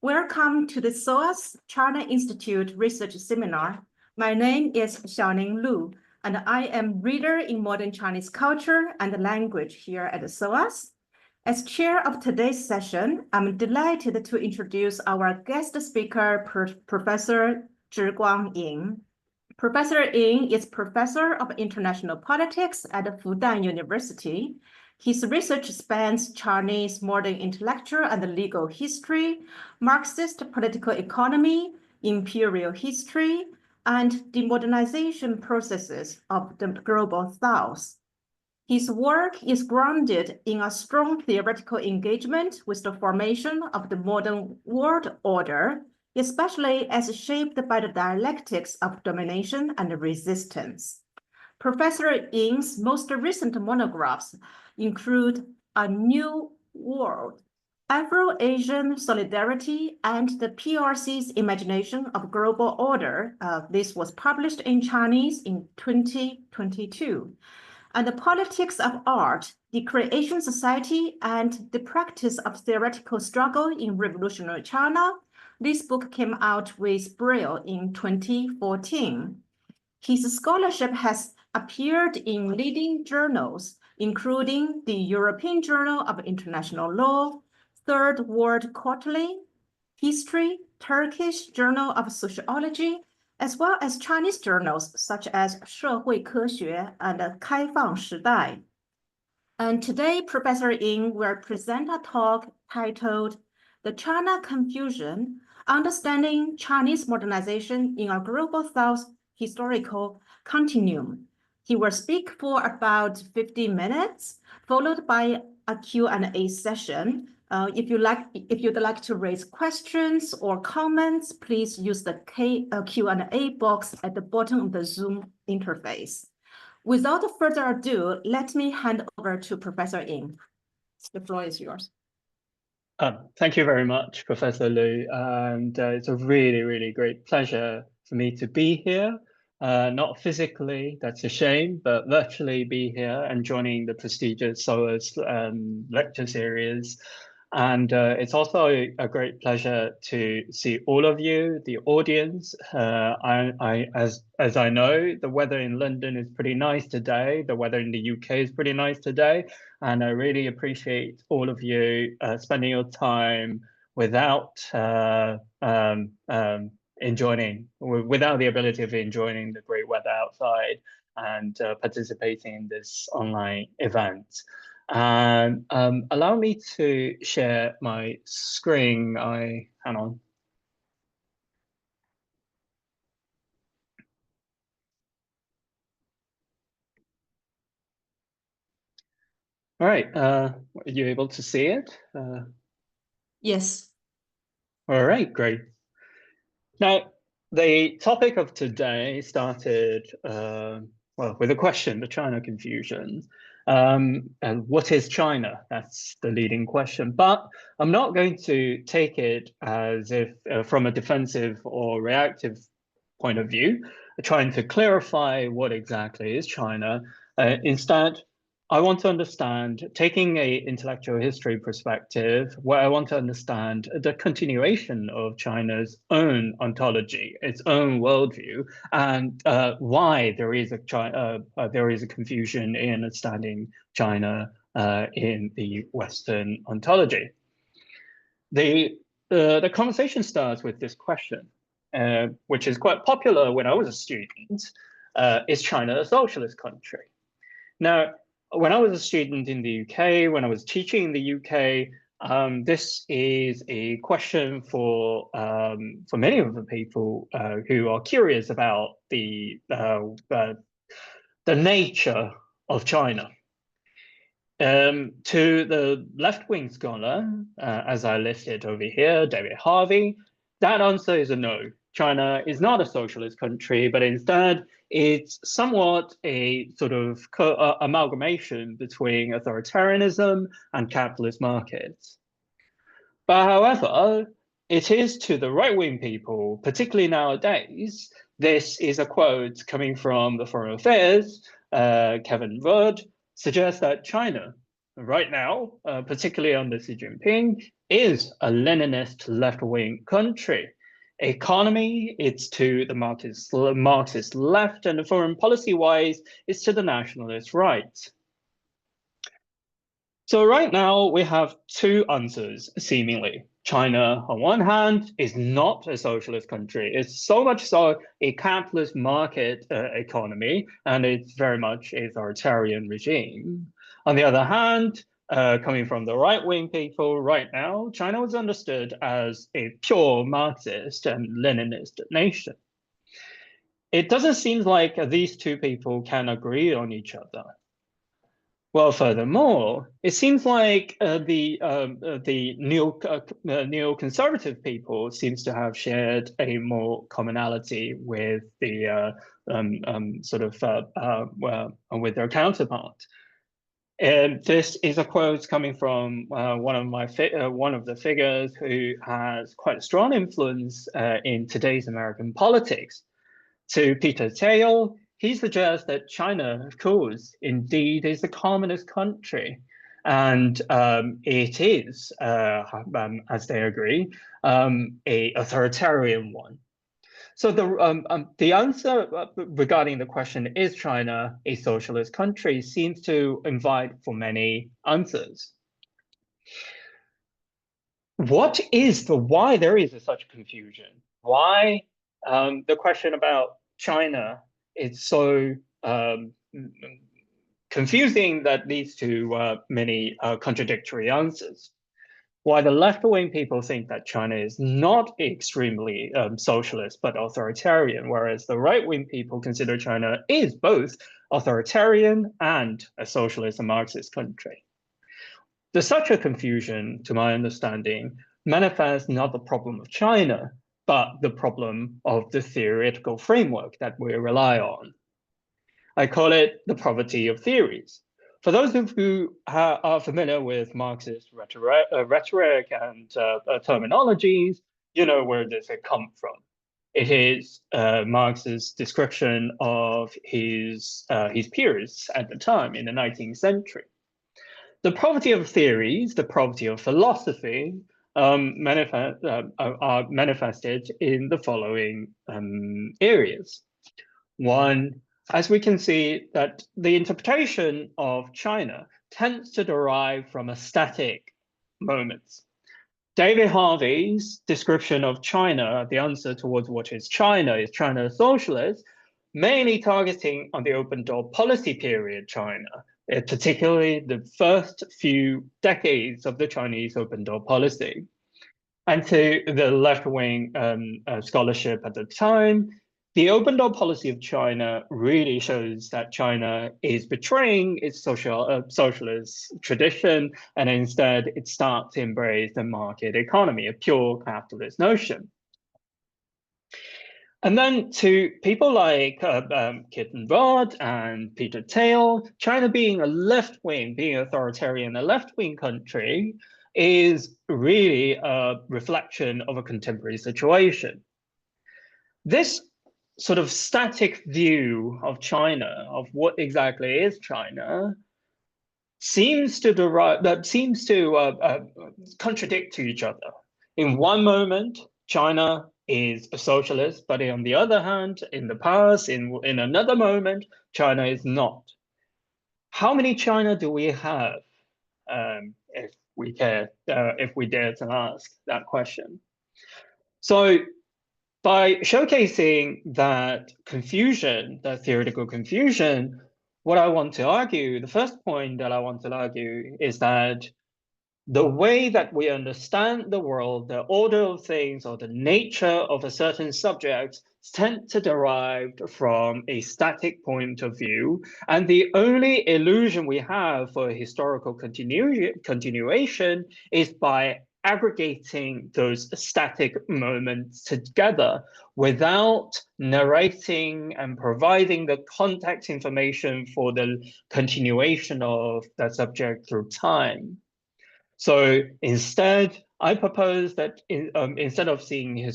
Welcome to the SOAS China Institute Research Seminar. My name is Xiaoning Lu, and I am reader in modern Chinese culture and language here at the SOAS. As chair of today's session, I'm delighted to introduce our guest speaker, Professor Zhiguang Ying. Professor Ying is professor of international politics at Fudan University. His research spans Chinese modern intellectual and legal history, Marxist political economy, imperial history, and the modernization processes of the global South. His work is grounded in a strong theoretical engagement with the formation of the modern world order, especially as shaped by the dialectics of domination and resistance. Professor Ying's most recent monographs include A New World, Afro-Asian Solidarity, and the PRC's Imagination of Global Order. This was published in Chinese in 2022. And the Politics of Art, the Creation Society, and the Practice of Theoretical Struggle in Revolutionary China. This book came out with Brill in 2014. His scholarship has appeared in leading journals, including the European Journal of International Law, Third World Quarterly, History, Turkish Journal of Sociology, as well as Chinese journals such as 社会科学 and 开放时代. And today, Professor Ying will present a talk titled The China Confusion, Understanding Chinese Modernization in a Global South Historical Continuum. He will speak for about 50 minutes, followed by a Q&A session. If you'd like to raise questions or comments, please use the Q&A box at the bottom of the Zoom interface. Without further ado, let me hand over to Professor Ying. The floor is yours. Thank you very much, Professor Lu. And it's a really, really great pleasure for me to be here. Not physically, that's a shame, but virtually be here and joining the prestigious SOAS lecture series. And it's also a great pleasure to see all of you, the audience. As I know, the weather in London is pretty nice today. The weather in the UK is pretty nice today. And I really appreciate all of you spending your time without without the ability of enjoying the great weather outside and participating in this online event. And allow me to share my screen. Hang on. All right, are you able to see it? Yes. All right, great. Now, the topic of today started, well, with a question, the China confusion. And what is China? That's the leading question. But I'm not going to take it as if from a defensive or reactive point of view, trying to clarify what exactly is China. Instead, I want to understand, taking an intellectual history perspective, where I want to understand the continuation of China's own ontology, its own worldview, and why there is a confusion in understanding China in the Western ontology. The conversation starts with this question, which is quite popular when I was a student. Is China a socialist country? Now, when I was a student in the UK, when I was teaching in the UK, this is a question for many of the people who are curious about the nature of China. To the left-wing scholar, as I listed over here, David Harvey, that answer is a no. China is not a socialist country, but instead it's somewhat a sort of amalgamation between authoritarianism and capitalist markets. But however, it is to the right-wing people, particularly nowadays, this is a quote coming from the Foreign Affairs, Kevin Rudd, suggests that China, right now, particularly under Xi Jinping, is a Leninist left-wing country. Economy, it's to the Marxist left, and foreign policy-wise, it's to the nationalist right. So right now we have two answers, seemingly. China, on one hand, is not a socialist country. It's so much so a capitalist market economy, and it's very much an authoritarian regime. On the other hand, coming from the right-wing people right now, China was understood as a pure Marxist and Leninist nation. It doesn't seem like these two people can agree on each other. Well, furthermore, it seems like the neoconservative people seems to have shared a more commonality with the with their counterpart. And this is a quote coming from one of the figures who has quite a strong influence in today's American politics. To Peter Thiel, he suggests that China, of course, indeed is a communist country, and it is, as they agree, a authoritarian one. So the answer regarding the question, is China a socialist country, seems to invite for many answers. Why there is such confusion? Why the question about China is so confusing that leads to many contradictory answers? Why the left-wing people think that China is not extremely socialist but authoritarian, whereas the right-wing people consider China is both authoritarian and a socialist and Marxist country. There's such a confusion, to my understanding, manifests not the problem of China, but the problem of the theoretical framework that we rely on. I call it the poverty of theories. For those of you who are familiar with Marxist rhetoric and terminologies, you know where this has come from. It is Marx's description of his peers at the time in the 19th century. The poverty of theories, the poverty of philosophy, are manifested in the following areas. One, as we can see, that the interpretation of China tends to derive from a static moment. David Harvey's description of China, the answer towards what is China a socialist, mainly targeting on the open door policy period China, particularly the first few decades of the Chinese open door policy. And to the left-wing scholarship at the time, the open door policy of China really shows that China is betraying its socialist tradition, and instead it starts to embrace the market economy, a pure capitalist notion. And then to people like Kitten Rod and Peter Thiel, China being a left-wing, being authoritarian, a left-wing country, is really a reflection of a contemporary situation. This sort of static view of China, of what exactly is China, seems to contradict to each other. In one moment, China is a socialist, but on the other hand, in the past, in another moment, China is not. How many China do we have, if we dare to ask that question? So by showcasing that confusion, that theoretical confusion, what I want to argue, the first point that I want to argue is that the way that we understand the world, the order of things, or the nature of a certain subject tend to derive from a static point of view. And the only illusion we have for historical continuation is by aggregating those static moments together without narrating and providing the context information for the continuation of that subject through time. So instead, I propose that instead of seeing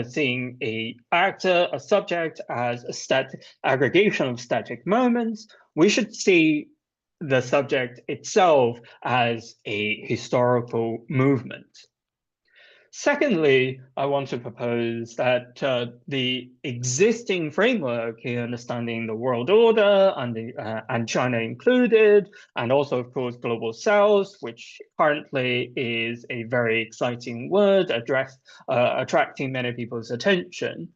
seeing a actor, a subject as a static aggregation of static moments, we should see the subject itself as a historical movement. Secondly, I want to propose that the existing framework in understanding the world order and China included, and also, of course, global south, which currently is a very exciting word, attracting many people's attention.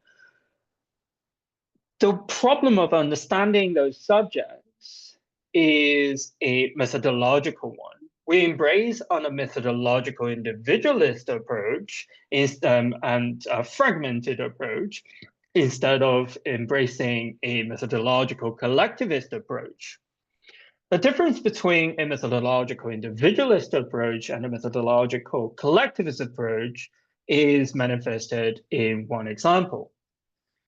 The problem of understanding those subjects is a methodological one. We embrace on a methodological individualist approach and a fragmented approach instead of embracing a methodological collectivist approach. The difference between a methodological individualist approach and a methodological collectivist approach is manifested in one example.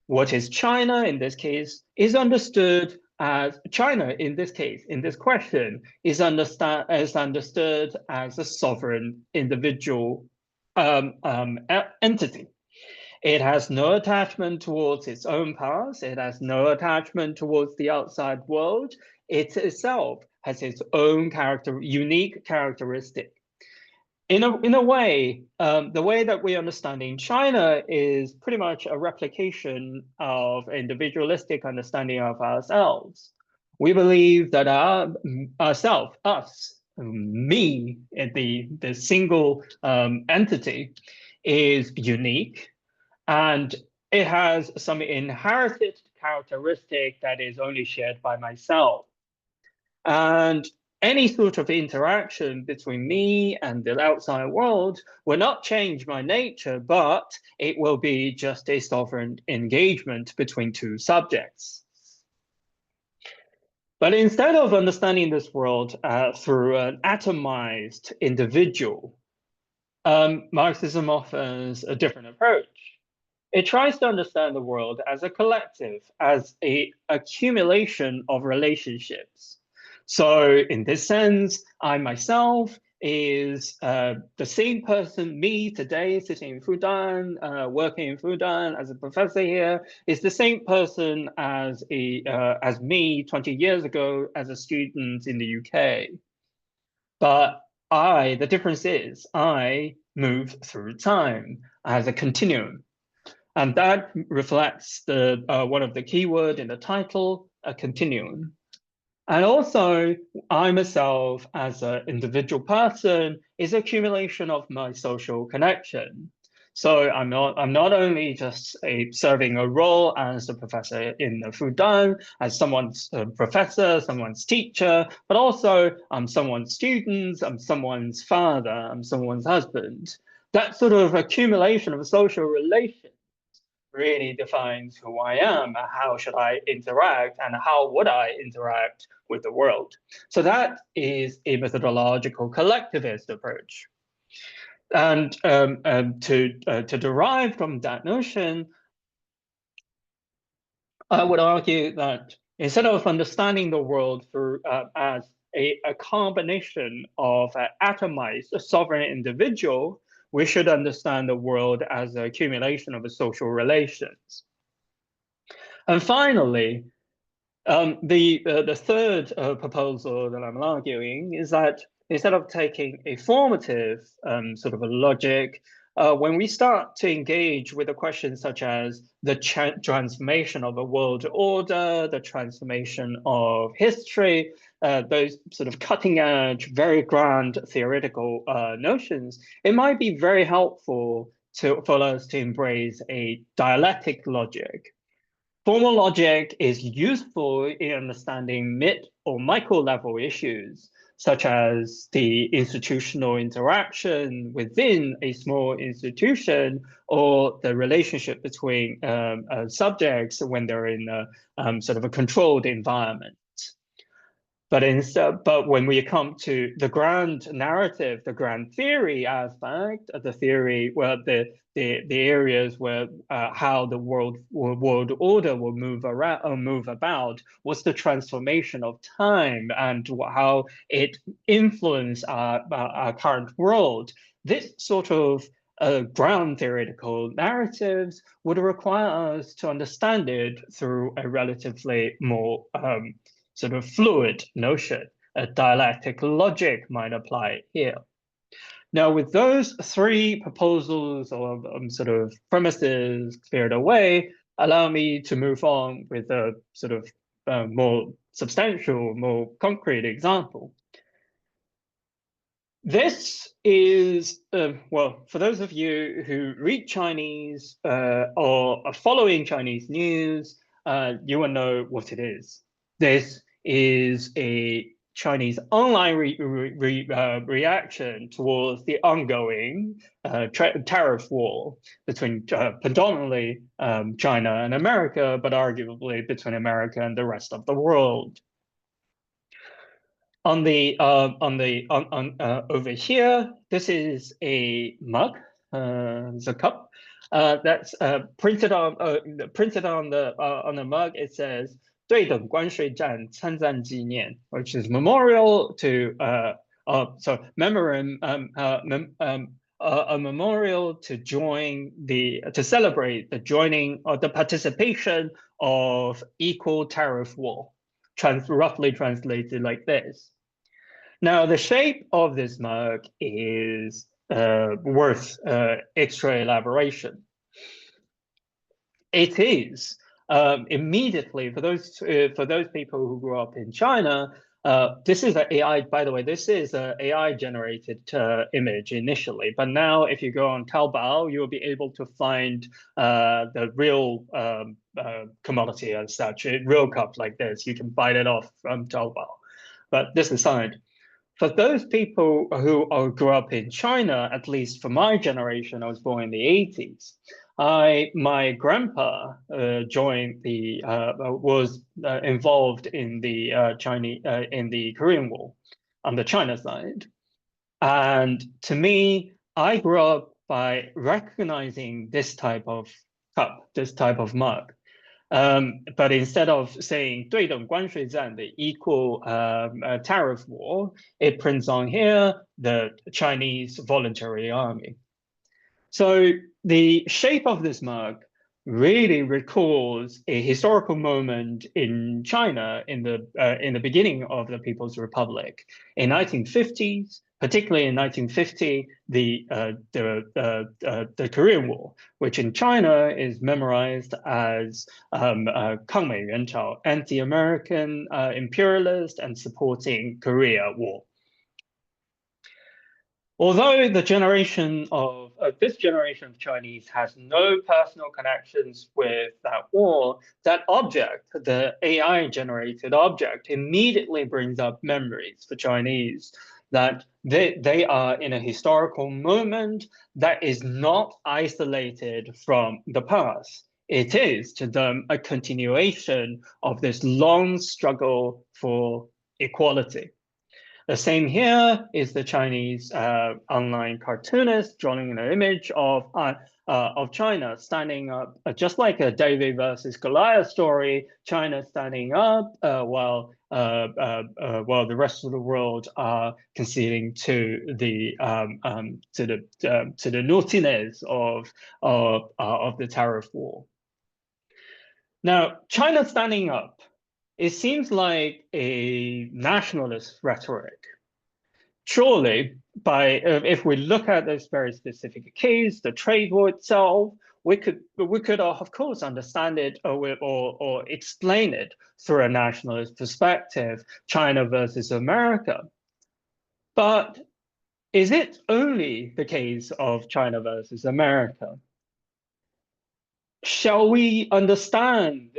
What is China in this case is understood as China in this case, in this question, is understood as a sovereign individual entity. It has no attachment towards its own past. It has no attachment towards the outside world. It itself has its own unique characteristic. In a way, the way that we understand in China is pretty much a replication of individualistic understanding of ourselves. We believe that us, me, the single entity, is unique, and it has some inherited characteristic that is only shared by myself. And any sort of interaction between me and the outside world will not change my nature, but it will be just a sovereign engagement between two subjects. But instead of understanding this world through an atomized individual, Marxism offers a different approach. It tries to understand the world as a collective, as an accumulation of relationships. So in this sense, I myself is the same person, me today sitting in Fudan, working in Fudan as a professor here, is the same person as me 20 years ago as a student in the UK. But the difference is I move through time as a continuum. And that reflects one of the keywords in the title, a continuum. And also, I myself, as an individual person, is accumulation of my social connection. So I'm not only just serving a role as a professor in the Fudan, as someone's professor, someone's teacher, but also I'm someone's student, I'm someone's father, I'm someone's husband. That sort of accumulation of social relations really defines who I am, how should I interact, and how would I interact with the world. So that is a methodological collectivist approach. And to derive from that notion, I would argue that instead of understanding the world through as a combination of atomized sovereign individual, we should understand the world as an accumulation of social relations. And finally, the third proposal that I'm arguing is that instead of taking a formative sort of a logic, when we start to engage with a question such as the transformation of a world order, the transformation of history, those sort of cutting edge, very grand theoretical notions, it might be very helpful for us to embrace a dialectic logic. Formal logic is useful in understanding mid or micro level issues, such as the institutional interaction within a small institution or the relationship between subjects when they're in a sort of a controlled environment. But when we come to the grand narrative, the grand theory aspect, the theory where the areas where how the world order will move around or move about, what's the transformation of time and how it influences our current world. This sort of ground theoretical narratives would require us to understand it through a relatively more sort of fluid notion. A dialectic logic might apply here. Now, with those three proposals or sort of premises cleared away, allow me to move on with a sort of more substantial, more concrete example. This is, well, for those of you who read Chinese or are following Chinese news, you will know what it is. This is a Chinese online reaction towards the ongoing tariff war between predominantly China and America, but arguably between America and the rest of the world. Over here, this is a mug, it's a cup that's printed on the mug. It says 对等关税战参战纪念, which is memorial to a memorial to celebrate the joining or the participation of equal tariff war. Roughly translated like this. Now, the shape of this mug is worth extra elaboration. It is immediately for those people who grew up in China. This is an AI, by the way. This is an AI generated image initially, but now if you go on Taobao, you will be able to find the real commodity as such, a real cup like this. You can buy it off from Taobao. But this aside, for those people who grew up in China, at least for my generation, I was born in the 80s. My grandpa was involved in the in the Korean War on the China side, and to me, I grew up by recognizing this type of cup, this type of mug. But instead of saying 对等关税战, the equal tariff war, it prints on here the Chinese voluntary army. So the shape of this mug really recalls a historical moment in China in the beginning of the People's Republic. In 1950s, particularly in 1950, the Korean War, which in China is memorized as 抗美援朝, anti-American, imperialist, and supporting Korea War. Although this generation of Chinese has no personal connections with that war, that object, the AI-generated object, immediately brings up memories for Chinese that they are in a historical moment that is not isolated from the past. It is, to them, a continuation of this long struggle for equality. The same here is the Chinese online cartoonist drawing an image of China standing up, just like a David versus Goliath story. China standing up while the rest of the world are conceding to the naughtiness of the tariff war. Now, China standing up, it seems like a nationalist rhetoric. Surely, if we look at this very specific case, the trade war itself, we could of course understand it or explain it through a nationalist perspective, China versus America. But is it only the case of China versus America? Shall we understand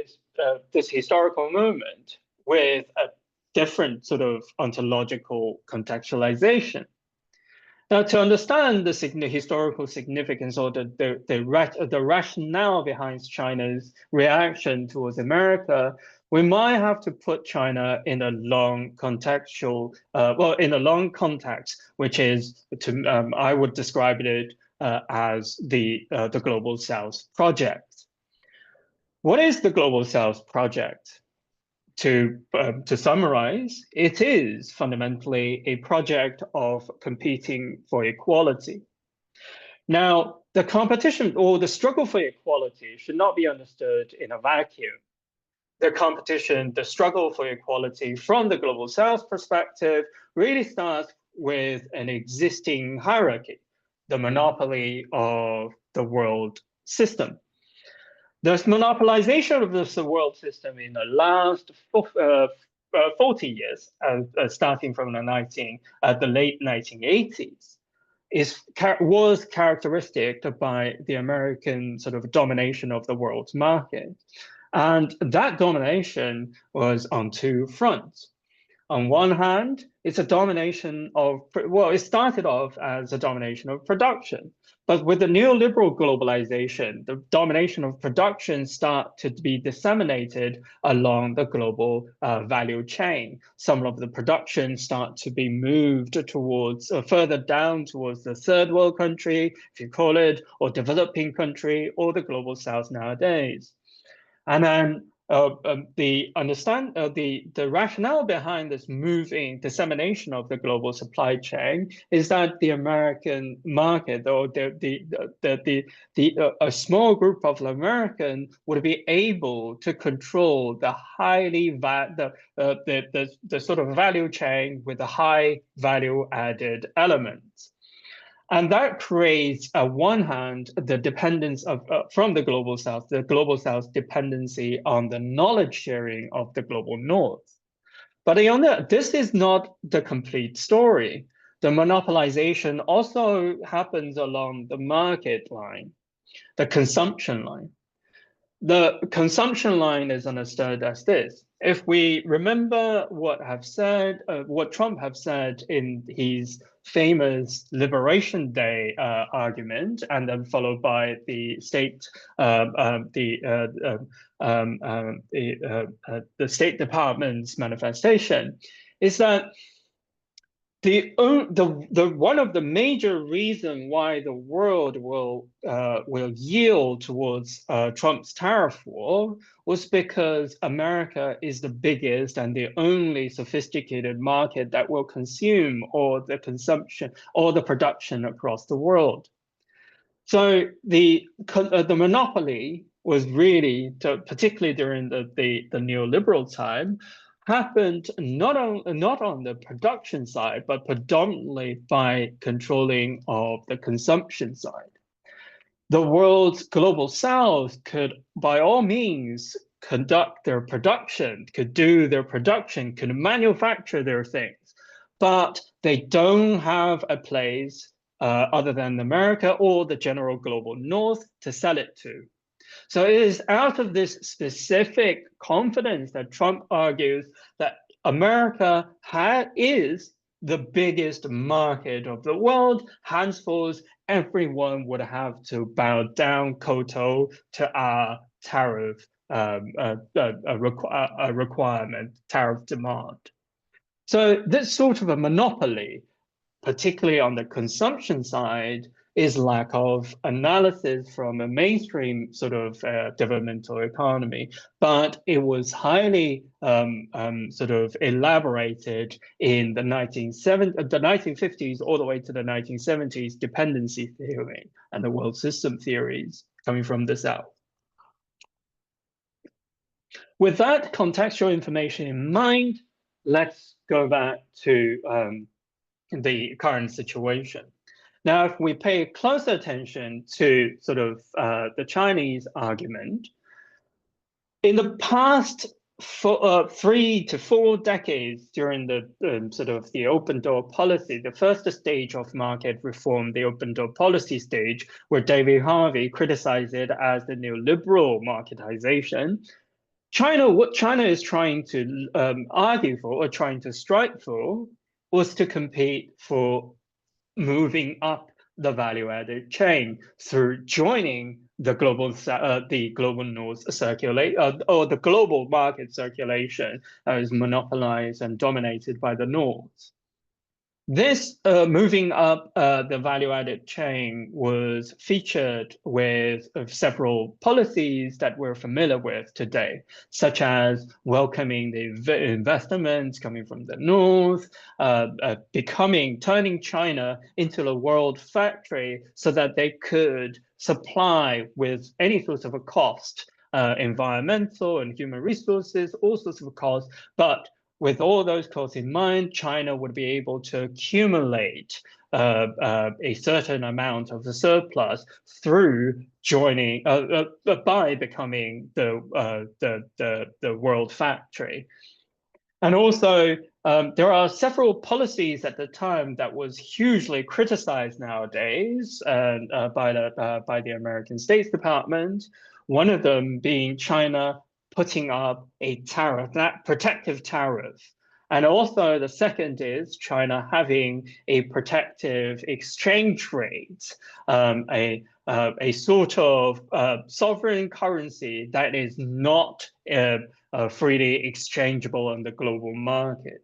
this historical moment with a different sort of ontological contextualization? Now, to understand the historical significance or the rationale behind China's reaction towards America, we might have to put China in a long contextual, in a long context, which is, I would describe it as the Global South project. What is the Global South project? To summarize, it is fundamentally a project of competing for equality. Now, the competition or the struggle for equality should not be understood in a vacuum. The struggle for equality from the Global South perspective really starts with an existing hierarchy, the monopoly of the world system. This monopolization of this world system in the last 40 years, starting from the late 1980s, was characteristic by the American sort of domination of the world's market. And that domination was on two fronts. On one hand, it's a domination of, well, it started off as a domination of production. But with the neoliberal globalization, the domination of production start to be disseminated along the global value chain. Some of the production start to be moved towards further down towards the third world country, if you call it, or developing country, or the global south nowadays. And then the rationale behind this moving dissemination of the global supply chain is that the American market, or a small group of American would be able to control the the sort of value chain with the high value added elements. And that creates, on one hand, the dependence of from the global south dependency on the knowledge sharing of the global north. But this is not the complete story. The monopolization also happens along the market line, the consumption line. The consumption line is understood as this. If we remember what Trump have said in his famous Liberation Day argument, and then followed by the State Department's manifestation, is that one of the major reasons why the world will yield towards Trump's tariff war was because America is the biggest and the only sophisticated market that will consume all the consumption, all the production across the world. So the monopoly was really, particularly during the neoliberal time, happened not on the production side, but predominantly by controlling of the consumption side. The world's global south could, by all means, conduct their production, could do their production, could manufacture their things, but they don't have a place other than America or the general global north to sell it to. So it is out of this specific confidence that Trump argues that America is the biggest market of the world. Henceforth, everyone would have to bow down kowtow to our tariff requirement, tariff demand. So this sort of a monopoly, particularly on the consumption side, is lack of analysis from a mainstream sort of developmental economy, but it was highly sort of elaborated in the 1950s all the way to the 1970s dependency theory and the world system theories coming from the South. With that contextual information in mind, let's go back to the current situation. Now, if we pay closer attention to sort of the Chinese argument, in the past 3 to 4 decades during the sort of the open door policy, the first stage of market reform, the open door policy stage, where David Harvey criticized it as the neoliberal marketization, what China is trying to argue for or trying to strike for was to compete for moving up the value-added chain through joining the global north or the global market circulation that is monopolized and dominated by the north. This moving up the value-added chain was featured with several policies that we're familiar with today, such as welcoming the investments coming from the north, turning China into a world factory so that they could supply with any sort of a cost, environmental and human resources, all sorts of costs, but with all those costs in mind, China would be able to accumulate a certain amount of the surplus through joining by becoming the world factory. And also, there are several policies at the time that was hugely criticized nowadays by the American State Department. One of them being China putting up a tariff, that protective tariff. And also the second is China having a protective exchange rate, a sort of sovereign currency that is not freely exchangeable on the global market.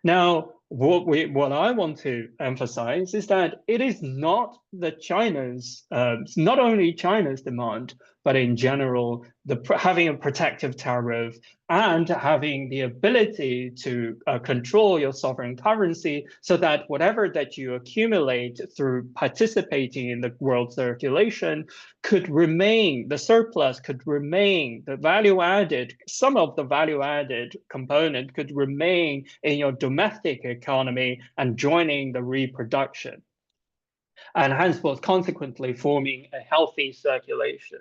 Now, what I want to emphasize is that it is not not only China's demand, but in general, having a protective tariff and having the ability to control your sovereign currency so that whatever that you accumulate through participating in the world circulation could remain, the surplus could remain, the value added, some of the value added component could remain in your domestic economy and joining the reproduction, and henceforth consequently forming a healthy circulation.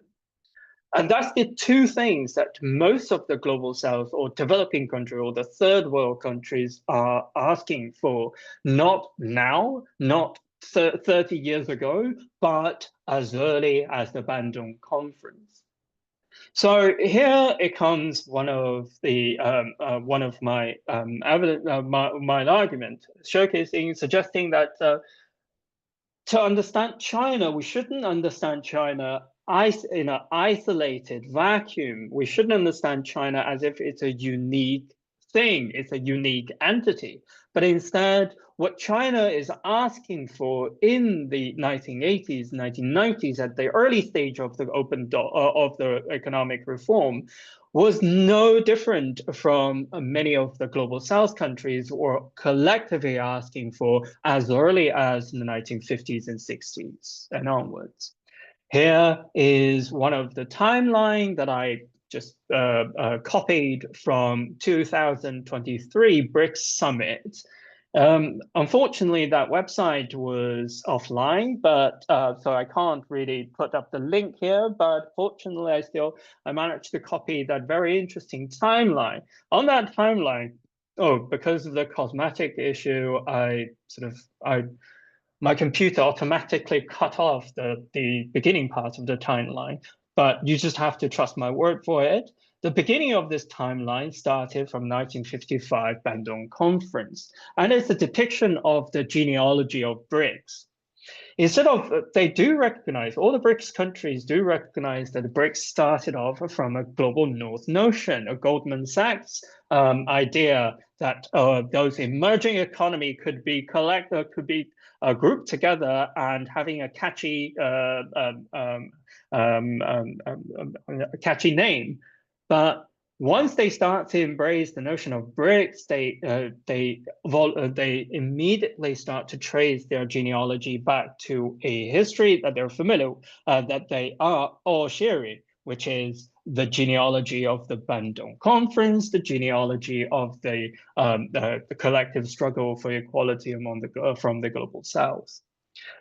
And that's the two things that most of the global south or developing countries or the third world countries are asking for, not now, not 30 years ago, but as early as the Bandung Conference. So here it comes one of my my argument, suggesting that to understand China, we shouldn't understand China in an isolated vacuum. We shouldn't understand China as if it's a unique thing, it's a unique entity. But instead, what China is asking for in the 1980s, 1990s, at the early stage of the of the economic reform, was no different from many of the global south countries were collectively asking for as early as the 1950s and 60s and onwards. Here is one of the timeline that I just copied from 2023 BRICS Summit. Unfortunately, that website was offline, but so I can't really put up the link here, but fortunately I managed to copy that very interesting timeline. On that timeline, because of the cosmetic issue, my computer automatically cut off the beginning part of the timeline, but you just have to trust my word for it. The beginning of this timeline started from 1955 Bandung Conference, and it's a depiction of the genealogy of BRICS. Instead of, they do recognize, all the BRICS countries do recognize that the BRICS started off from a global north notion, a Goldman Sachs idea that those emerging economy could be grouped together and having a catchy name. But once they start to embrace the notion of BRICS, they immediately start to trace their genealogy back to a history that they're familiar, that they are all sharing, which is the genealogy of the Bandung Conference, the genealogy of the collective struggle for equality from the global south.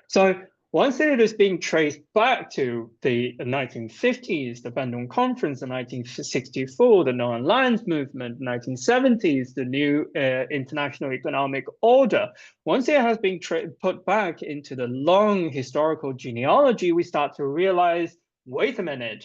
So once it is being traced back to the 1950s, the Bandung Conference, in 1964, the Non-Aligned Movement, 1970s, the new international economic order, once it has been put back into the long historical genealogy, we start to realize, wait a minute,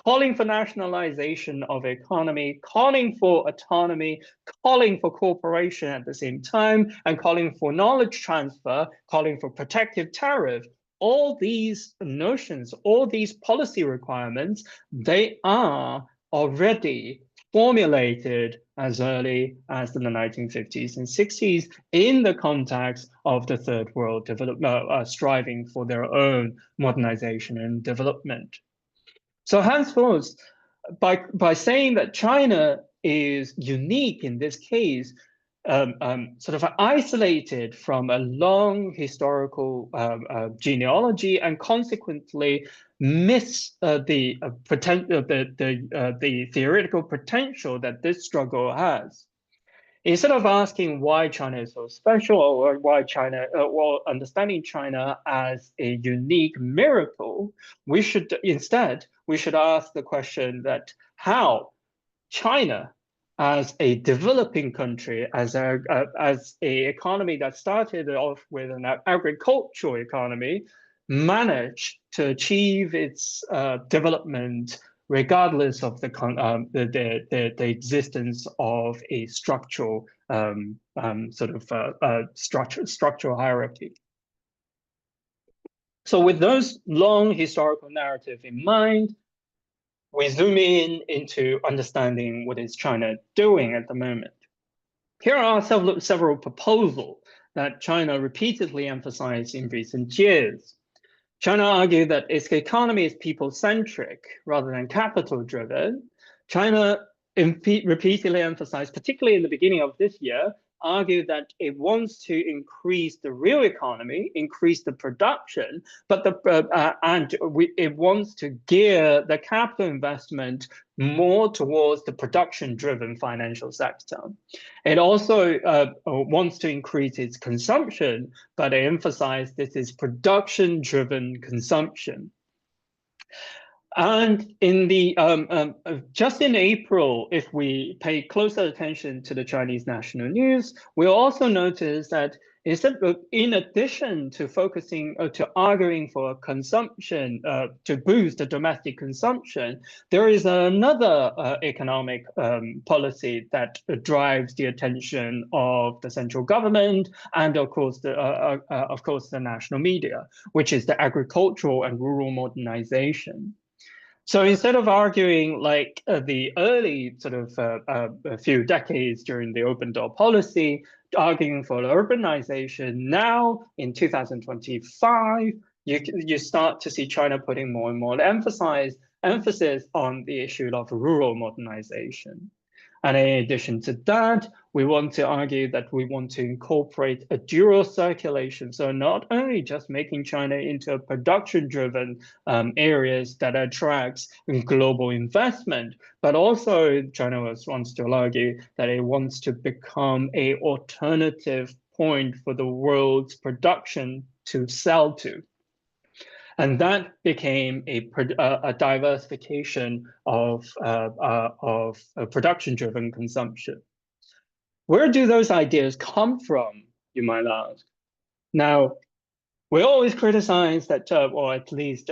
calling for nationalization of economy, calling for autonomy, calling for cooperation at the same time, and calling for knowledge transfer, calling for protective tariff. All these notions, all these policy requirements, they are already formulated as early as the 1950s and 60s in the context of the third world striving for their own modernization and development. So henceforth, by saying that China is unique in this case, sort of isolated from a long historical genealogy, and consequently miss the theoretical potential that this struggle has. Instead of asking why China is so special or why China, or understanding China as a unique miracle, we should ask the question that how China, as a developing country, as a economy that started off with an agricultural economy, managed to achieve its development regardless of the existence of a structural structural hierarchy. So with those long historical narrative in mind, we zoom into understanding what is China doing at the moment. Here are several proposals that China repeatedly emphasized in recent years. China argued that its economy is people-centric rather than capital-driven. China repeatedly emphasized, particularly in the beginning of this year, argued that it wants to increase the real economy, increase the production, but it wants to gear the capital investment more towards the production-driven financial sector. It also wants to increase its consumption, but it emphasized this is production-driven consumption. And in the just in April, if we pay closer attention to the Chinese national news, we'll also notice that in addition to focusing to arguing for consumption to boost the domestic consumption, there is another economic policy that drives the attention of the central government and of course the national media, which is the agricultural and rural modernization. So instead of arguing like the early sort of a few decades during the open door policy, arguing for urbanization, now in 2025, you start to see China putting more and more emphasis on the issue of rural modernization. And in addition to that, we want to argue that we want to incorporate a dual circulation. So not only just making China into a production-driven areas that attracts global investment, but also China wants to argue that it wants to become an alternative point for the world's production to sell to. And that became a diversification of production-driven consumption. Where do those ideas come from, you might ask? Now, we always criticize that, or at least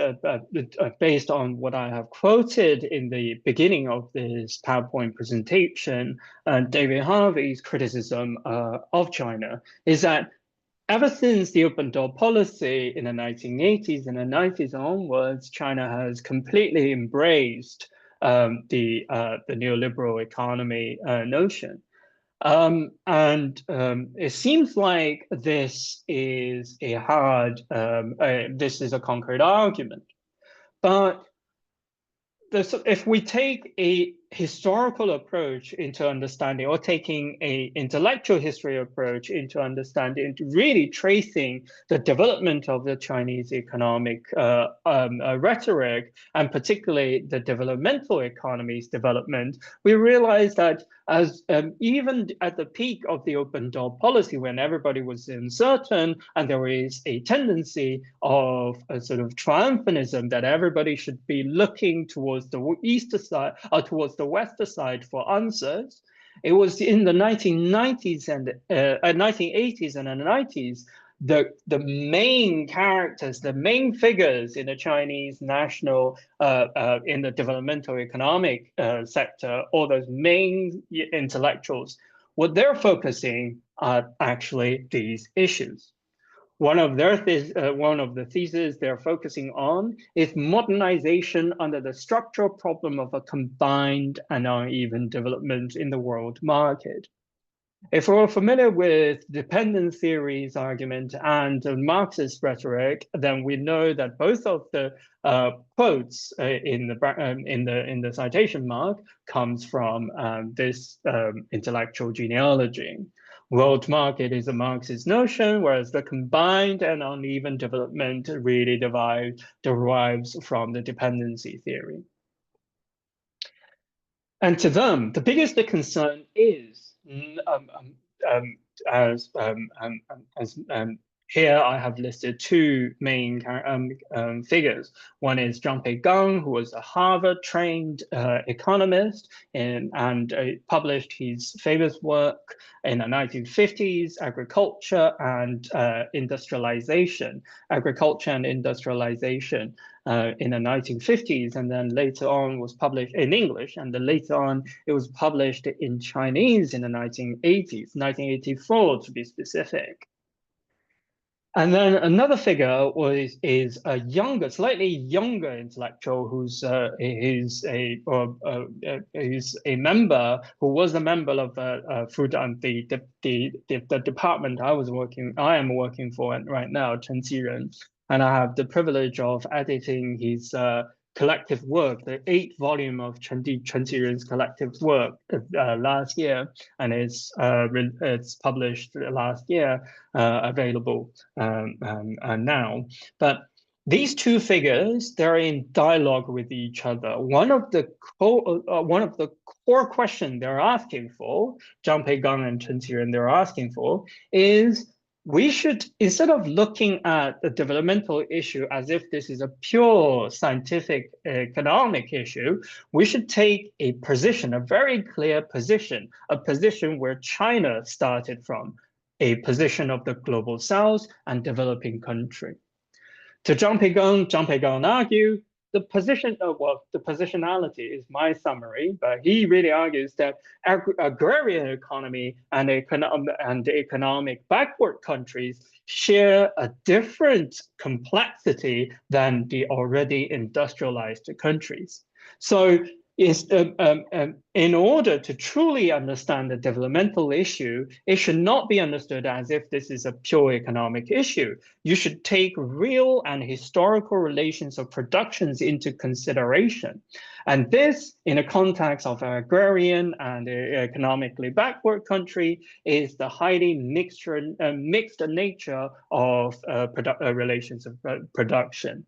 based on what I have quoted in the beginning of this PowerPoint presentation, David Harvey's criticism of China is that ever since the open door policy in the 1980s and the 90s onwards, China has completely embraced the neoliberal economy notion. It seems like this is a concrete argument. But if we take a historical approach into understanding, or taking an intellectual history approach into understanding, really tracing the development of the Chinese economic rhetoric, and particularly the developmental economy's development, we realize that as even at the peak of the open door policy, when everybody was uncertain and there is a tendency of a sort of triumphalism that everybody should be looking towards the east side or towards the west side for answers, it was in the 1990s and 1980s and the 90s the main characters, the main figures in the Chinese national, in the developmental economic sector, all those main intellectuals, what they're focusing are actually these issues. One of the theses they're focusing on is modernization under the structural problem of a combined and uneven development in the world market. If we're familiar with dependent theories argument and Marxist rhetoric, then we know that both of the quotes in the citation mark comes from this intellectual genealogy. World market is a Marxist notion, whereas the combined and uneven development really derives from the dependency theory. And to them, the biggest concern is here I have listed two main figures. One is Zhang Peigang, who was a Harvard-trained economist and published his famous work in the 1950s, Agriculture and Industrialization. Agriculture and Industrialization in the 1950s, and then later on was published in English, and then later on it was published in Chinese in the 1980s, 1984 to be specific. And then another figure is a younger, slightly younger intellectual who's a member who was a member of the department I am working for right now, Chen Qiren, and I have the privilege of editing his collective work, the 8th volume of Chen Qiren's collective work last year, and it's published last year, available now. But these two figures, they're in dialogue with each other. One of the core questions they're asking for, Zhang Peigang and Chen Qiren, they're asking for, is we should, instead of looking at the developmental issue as if this is a pure scientific economic issue, we should take a position, a very clear position, a position where China started from, a position of the global south and developing country. To Zhang Peigang argued, the positionality is my summary, but he really argues that agrarian economy and economic backward countries share a different complexity than the already industrialized countries. So in order to truly understand the developmental issue, it should not be understood as if this is a pure economic issue. You should take real and historical relations of productions into consideration. And this, in the context of an agrarian and economically backward country, is the highly mixed nature of relations of production.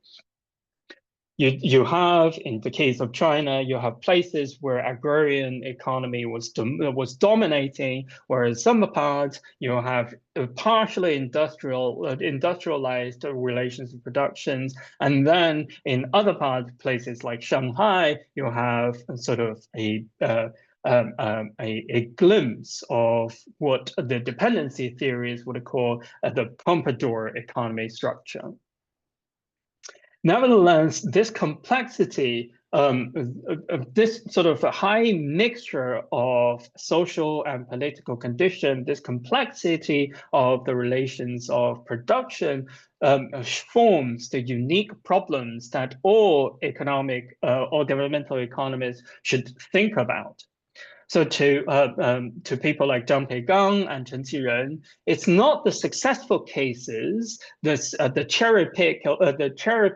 You have, in the case of China, you have places where agrarian economy was dominating, whereas some parts you have partially industrialized relations of productions, and then in other parts, places like Shanghai, you have sort of a glimpse of what the dependency theories would call the Pompadour economy structure. Nevertheless, this complexity, this sort of a high mixture of social and political condition, this complexity of the relations of production forms the unique problems that all economic or developmental economists should think about. So to people like Zhang Peigang and Chen Qiren, it's not the successful cases, the cherry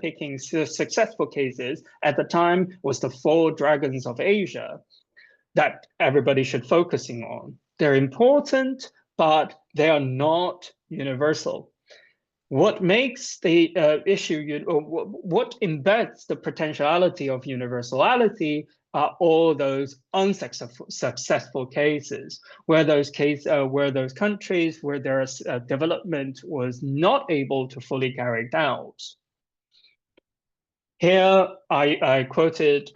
picking successful cases at the time was the 4 dragons of Asia that everybody should focusing on. They're important, but they are not universal. What makes the issue, what embeds the potentiality of universality are all those unsuccessful cases, where those countries where their development was not able to fully carry out. Here, I quoted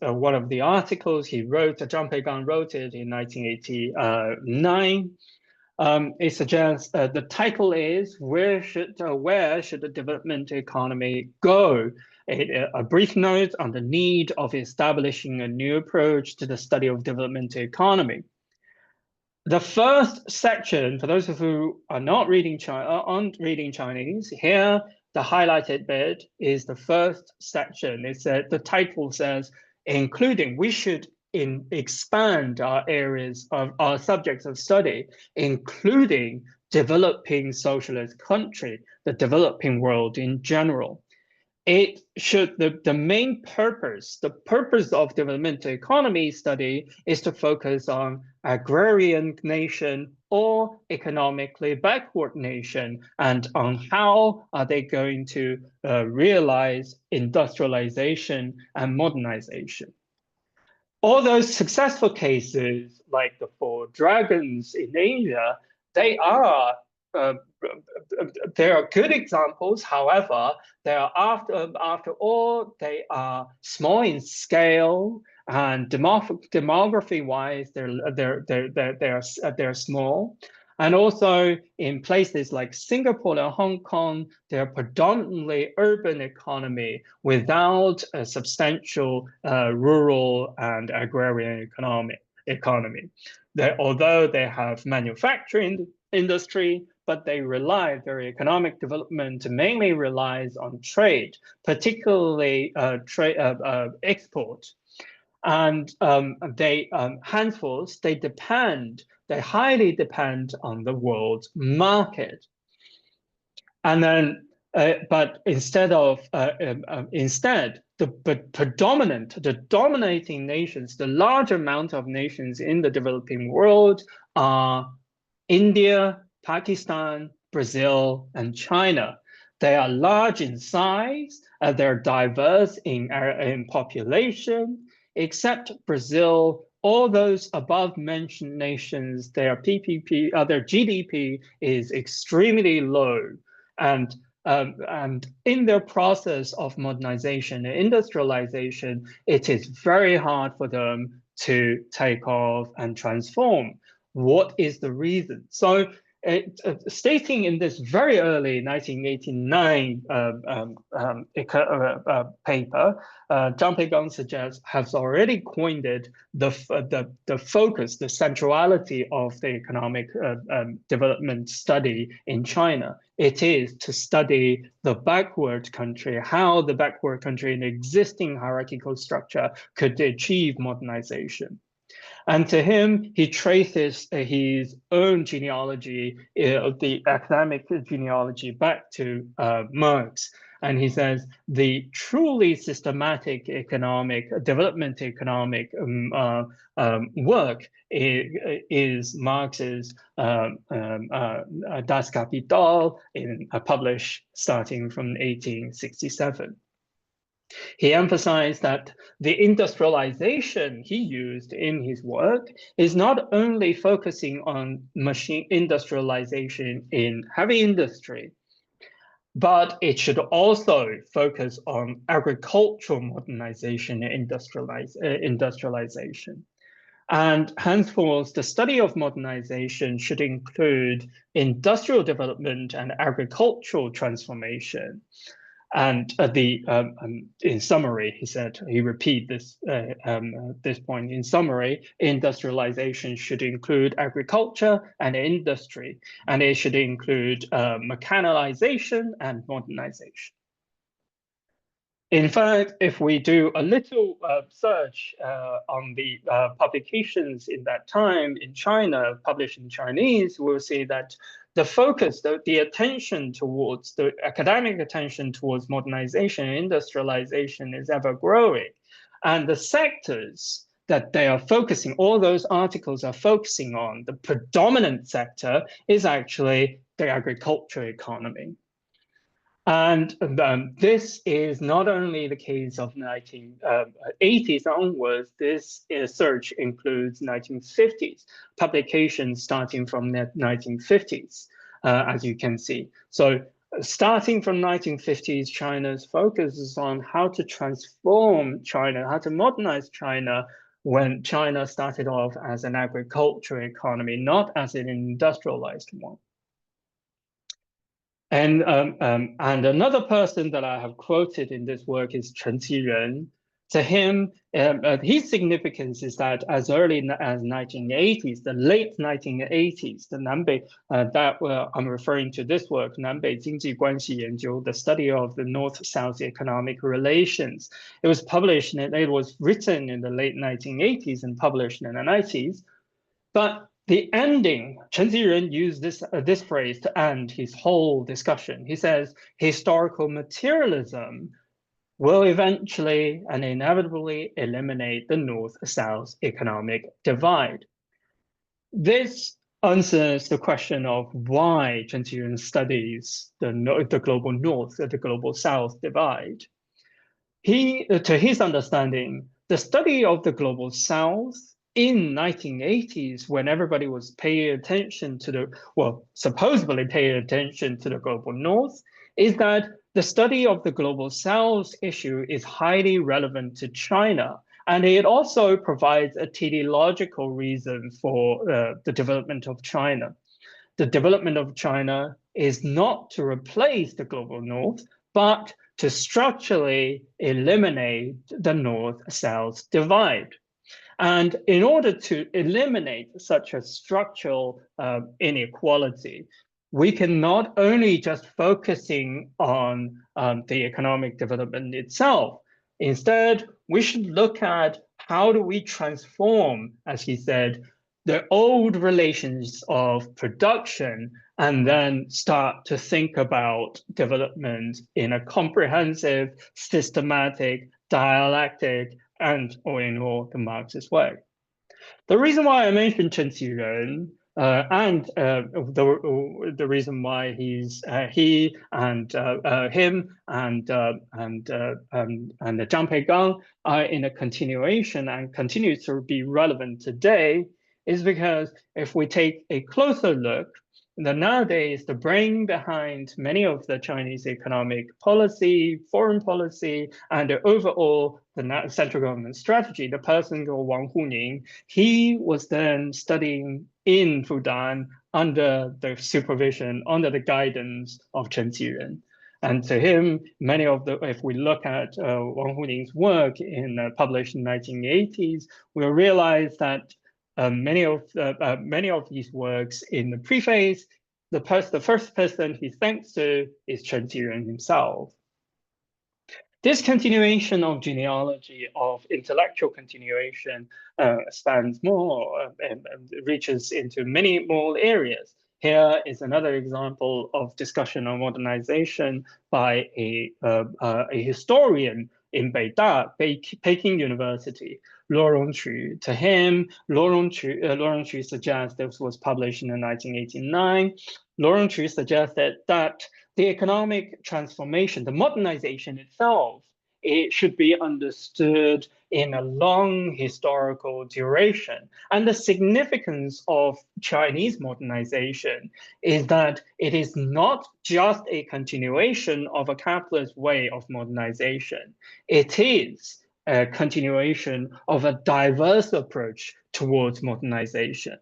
one of the articles he wrote. Zhang Peigang wrote it in 1989. It suggests the title is where should the development economy go? A brief note on the need of establishing a new approach to the study of development economy. The first section, for those of you who are not reading Chinese, here the highlighted bit is the first section. It's the title says, including, we should expand our areas of our subjects of study, including developing socialist country, the developing world in general. It should, the main purpose, the purpose of developmental economy study is to focus on agrarian nation or economically backward nation, and on how are they going to realize industrialization and modernization. all those successful cases, like the four dragons in Asia, they are good examples. However, they are after all, they are small in scale, and demography-wise, they're small. And also in places like Singapore and Hong Kong, they're predominantly urban economy without a substantial rural and agrarian economy. Although they have manufacturing industry, but their economic development mainly relies on trade, particularly export. And handfuls, they highly depend on the world market. And then, but instead, the dominating nations, the large amount of nations in the developing world are India, Pakistan, Brazil, and China. They are large in size, they're diverse in population, except Brazil. All those above mentioned nations, their GDP is extremely low. And in their process of modernization and industrialization, it is very hard for them to take off and transform. What is the reason? So stating in this very early 1989 paper, Zhang Peigong suggests has already coined the focus, the centrality of the economic development study in China. It is to study the backward country, how the backward country in existing hierarchical structure could achieve modernization. And to him, he traces his own genealogy, the academic genealogy, back to Marx. And he says the truly systematic development economic work is Marx's Das Kapital, published starting from 1867. He emphasized that the industrialization he used in his work is not only focusing on machine industrialization in heavy industry, but it should also focus on agricultural modernization and industrialization. And henceforth, the study of modernization should include industrial development and agricultural transformation. And in summary, he said, he repeat this point. In summary, industrialization should include agriculture and industry, and it should include mechanization and modernization. In fact, if we do a little search on the publications in that time in China, published in Chinese, we'll see that the focus, the attention towards, the academic attention towards modernization and industrialization is ever growing. And the sectors that they are focusing, all those articles are focusing on, the predominant sector is actually the agriculture economy. And this is not only the case of 1980s onwards, this search includes 1950s, publications starting from the 1950s, as you can see. So starting from 1950s, China's focus is on how to transform China, how to modernize China when China started off as an agricultural economy, not as an industrialized one. And another person that I have quoted in this work is Chen Qiren. To him, his significance is that as early as 1980s, the late 1980s, the Nanbei, I'm referring to this work, Nanbei Jingji Guanxi Yanjiu, the study of the North-South economic relations. It was published, and it was written in the late 1980s and published in the 90s. But the ending, Chen Qiren used this phrase to end his whole discussion. He says, historical materialism will eventually and inevitably eliminate the North-South economic divide. This answers the question of why Chen Qiren studies the global North, the global South divide. To his understanding, the study of the global South in 1980s, when everybody was paying attention to the, well, supposedly paying attention to the global North, is that the study of the global South issue is highly relevant to China. And it also provides a teleological reason for the development of China. The development of China is not to replace the global North, but to structurally eliminate the North-South divide. And in order to eliminate such a structural inequality, we can not only just focusing on the economic development itself. Instead, we should look at how do we transform, as he said, the old relations of production and then start to think about development in a comprehensive, systematic, dialectic, and or in all the Marxist way. The reason why I mentioned Chen Qiren and the reason why he and him and Zhang Peigang are in a continuation and continue to be relevant today is because if we take a closer look, then nowadays the brain behind many of the Chinese economic policy, foreign policy, and the overall the central government strategy, the person called Wang Huning, he was then studying in Fudan under the supervision, under the guidance of Chen Qiren. And to him, many of the, if we look at Wang Huning's work published in 1980s, we'll realize that many of these works in the preface, the first person he thanks to is Chen Qiren himself. This continuation of genealogy, of intellectual continuation, spans more and reaches into many more areas. Here is another example of discussion on modernization by a historian in Beida, Peking University, Luo Rongqu. To him, Luo Rongqu suggests, this was published in 1989, Luo Rongqu suggested that the economic transformation, the modernization itself, it should be understood in a long historical duration. And the significance of Chinese modernization is that it is not just a continuation of a capitalist way of modernization. It is a continuation of a diverse approach towards modernization.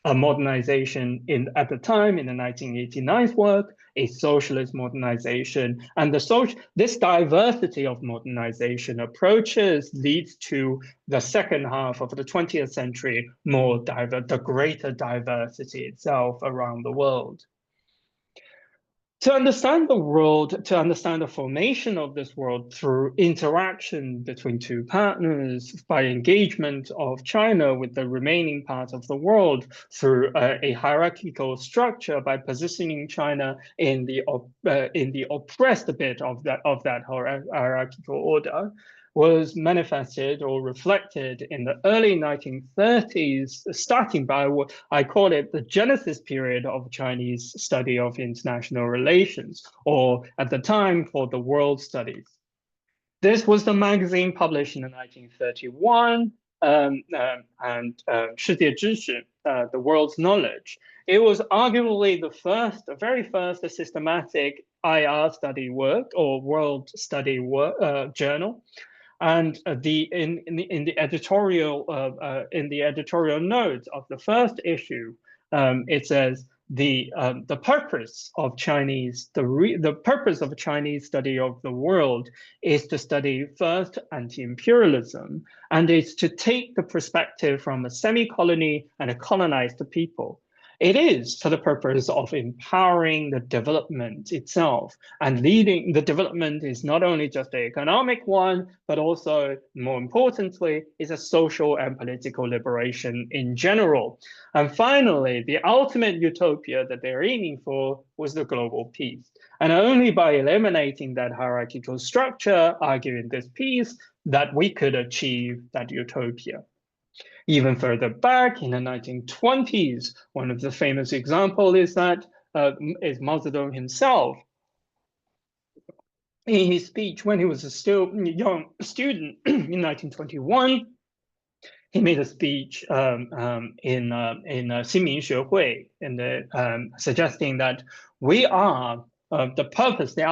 A modernization at the time in the 1989 work, a socialist modernization, and this diversity of modernization approaches leads to the second half of the 20th century, the greater diversity itself around the world. To understand the world, to understand the formation of this world through interaction between two partners, by engagement of China with the remaining part of the world through a hierarchical structure, by positioning China in the oppressed bit of that hierarchical order, was manifested or reflected in the early 1930s, starting by what I call it the Genesis period of Chinese study of international relations, or at the time called the World Studies. This was the magazine published in 1931, Shizhe Zhishi, the world's knowledge. It was arguably the very first systematic IR study work or world study work, journal. And in the editorial notes of the first issue, it says the purpose of Chinese study of the world is to study first anti-imperialism, and it's to take the perspective from a semi-colony and a colonized people. It is for the purpose of empowering the development itself, and leading the development is not only just the economic one, but also, more importantly, is a social and political liberation in general. And finally, the ultimate utopia that they're aiming for was the global peace. And only by eliminating that hierarchical structure, arguing this peace, that we could achieve that utopia. Even further back in the 1920s, one of the famous examples is Mao Zedong himself. in his speech when he was a still young student in 1921. He made a speech in Xinmin Xuehui, suggesting that we are the purpose, the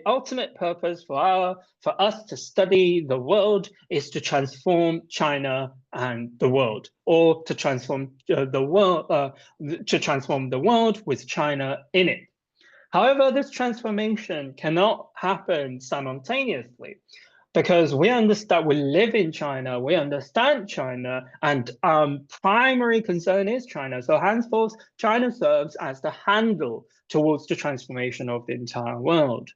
ultimate purpose for us to study the world is to transform China and the world, or to transform the world with China in it. However, this transformation cannot happen simultaneously, because we understand, we live in China, we understand China, and primary concern is China. So henceforth, China serves as the handle towards the transformation of the entire world.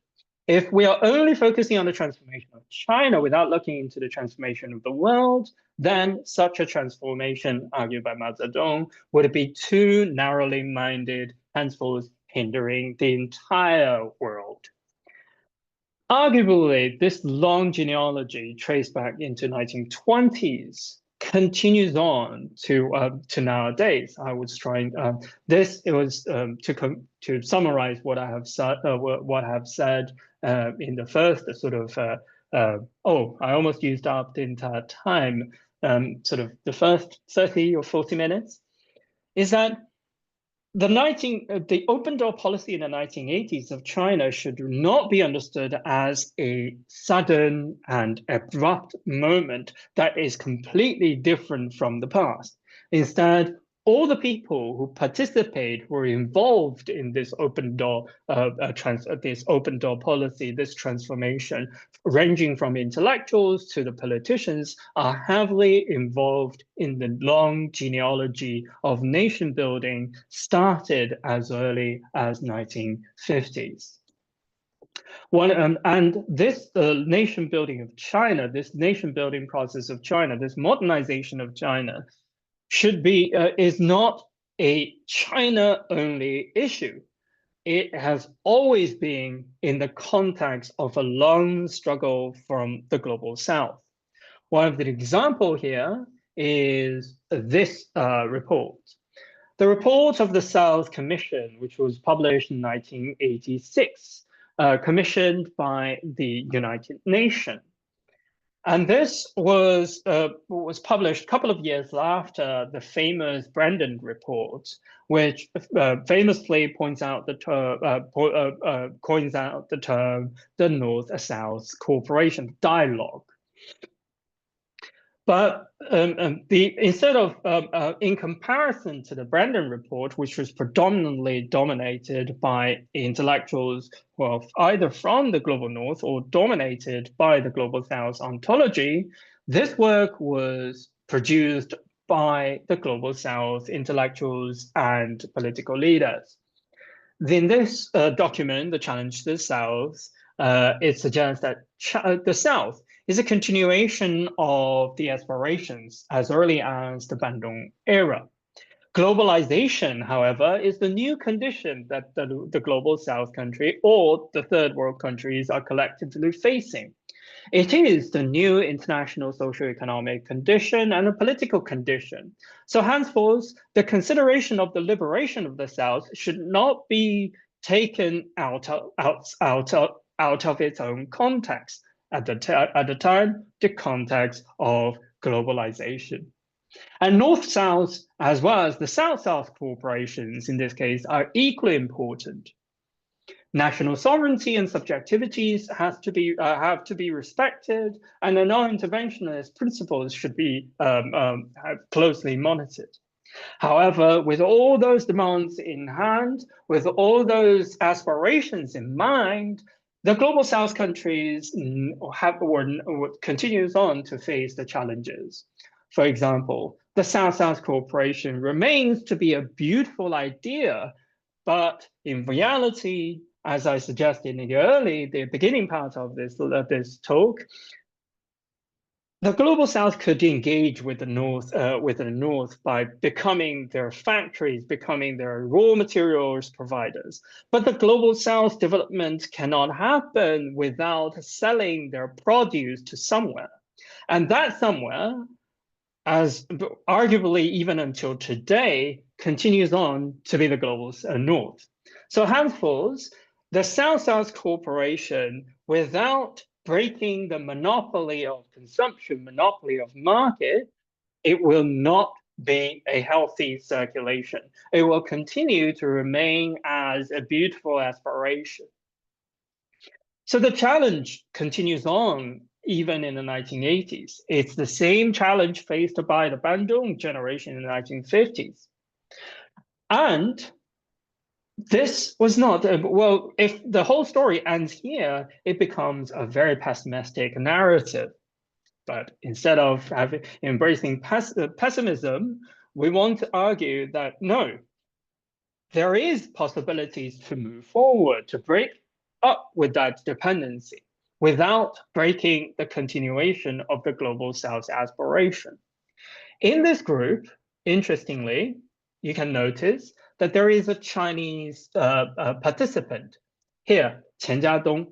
If we are only focusing on the transformation of China without looking into the transformation of the world, then such a transformation, argued by Mao Zedong, would be too narrowly minded, henceforth hindering the entire world. Arguably, this long genealogy traced back into 1920s continues on to nowadays. I was trying to summarize what I have said. In the first sort of I almost used up the entire time. Sort of the first 30 or 40 minutes is that the open door policy in the 1980s of China should not be understood as a sudden and abrupt moment that is completely different from the past. Instead, all the people who were involved in this open door policy, this transformation, ranging from intellectuals to the politicians, are heavily involved in the long genealogy of nation building started as early as 1950s. And this nation building of China, this nation building process of China, this modernization of China, is not a China-only issue. It has always been in the context of a long struggle from the global South. One of the examples here is this report. The report of the South Commission, which was published in 1986, commissioned by the United Nations. And this was published a couple of years after the famous Brandon report, which famously coins out the term the North-South cooperation dialogue. But instead of, in comparison to the Brandon report, which was predominantly dominated by intellectuals, well, either from the global North or dominated by the global South ontology, this work was produced by the global South intellectuals and political leaders. In this document, The Challenge to the South, it suggests that the South is a continuation of the aspirations as early as the Bandung era. Globalization, however, is the new condition that the global South country or the third world countries are collectively facing. It is the new international socio-economic condition and a political condition. So henceforth, the consideration of the liberation of the South should not be taken out of its own context. At the time, the context of globalization. And North-South, as well as the South-South corporations in this case, are equally important. National sovereignty and subjectivities have to be respected, and the non-interventionist principles should be closely monitored. However, with all those demands in hand, with all those aspirations in mind, the global South countries continues on to face the challenges. For example, the South-South cooperation remains to be a beautiful idea, but in reality, as I suggested in the beginning part of this talk, the global South could engage with the North by becoming their factories, becoming their raw materials providers. But the global South development cannot happen without selling their produce to somewhere. And that somewhere, as arguably even until today, continues on to be the global North. So henceforth, the South-South cooperation, without breaking the monopoly of consumption, monopoly of market, it will not be a healthy circulation. It will continue to remain as a beautiful aspiration. So the challenge continues on even in the 1980s. It's the same challenge faced by the Bandung generation in the 1950s. And this was not, well, if the whole story ends here, it becomes a very pessimistic narrative. But instead of embracing pessimism, we want to argue that no, there is possibilities to move forward, to break up with that dependency without breaking the continuation of the Global South aspiration. In this group, interestingly, you can notice that there is a Chinese participant here, Chen Jiadong.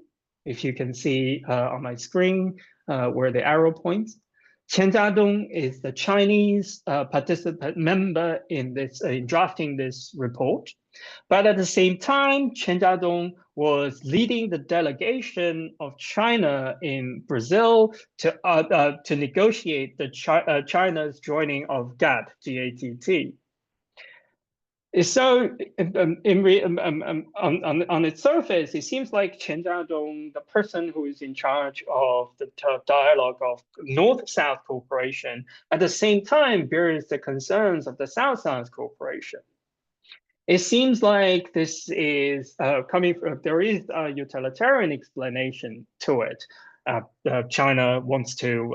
If you can see on my screen where the arrow points, Chen Jiadong is the Chinese participant member in this in drafting this report. But at the same time, Chen Jiadong was leading the delegation of China in Brazil to negotiate the China's joining of GATT. So on its surface, it seems like Chen Jiadong, the person who is in charge of the dialogue of North-South cooperation, at the same time bears the concerns of the South-South cooperation. It seems like this is coming from, there is a utilitarian explanation to it. China wants to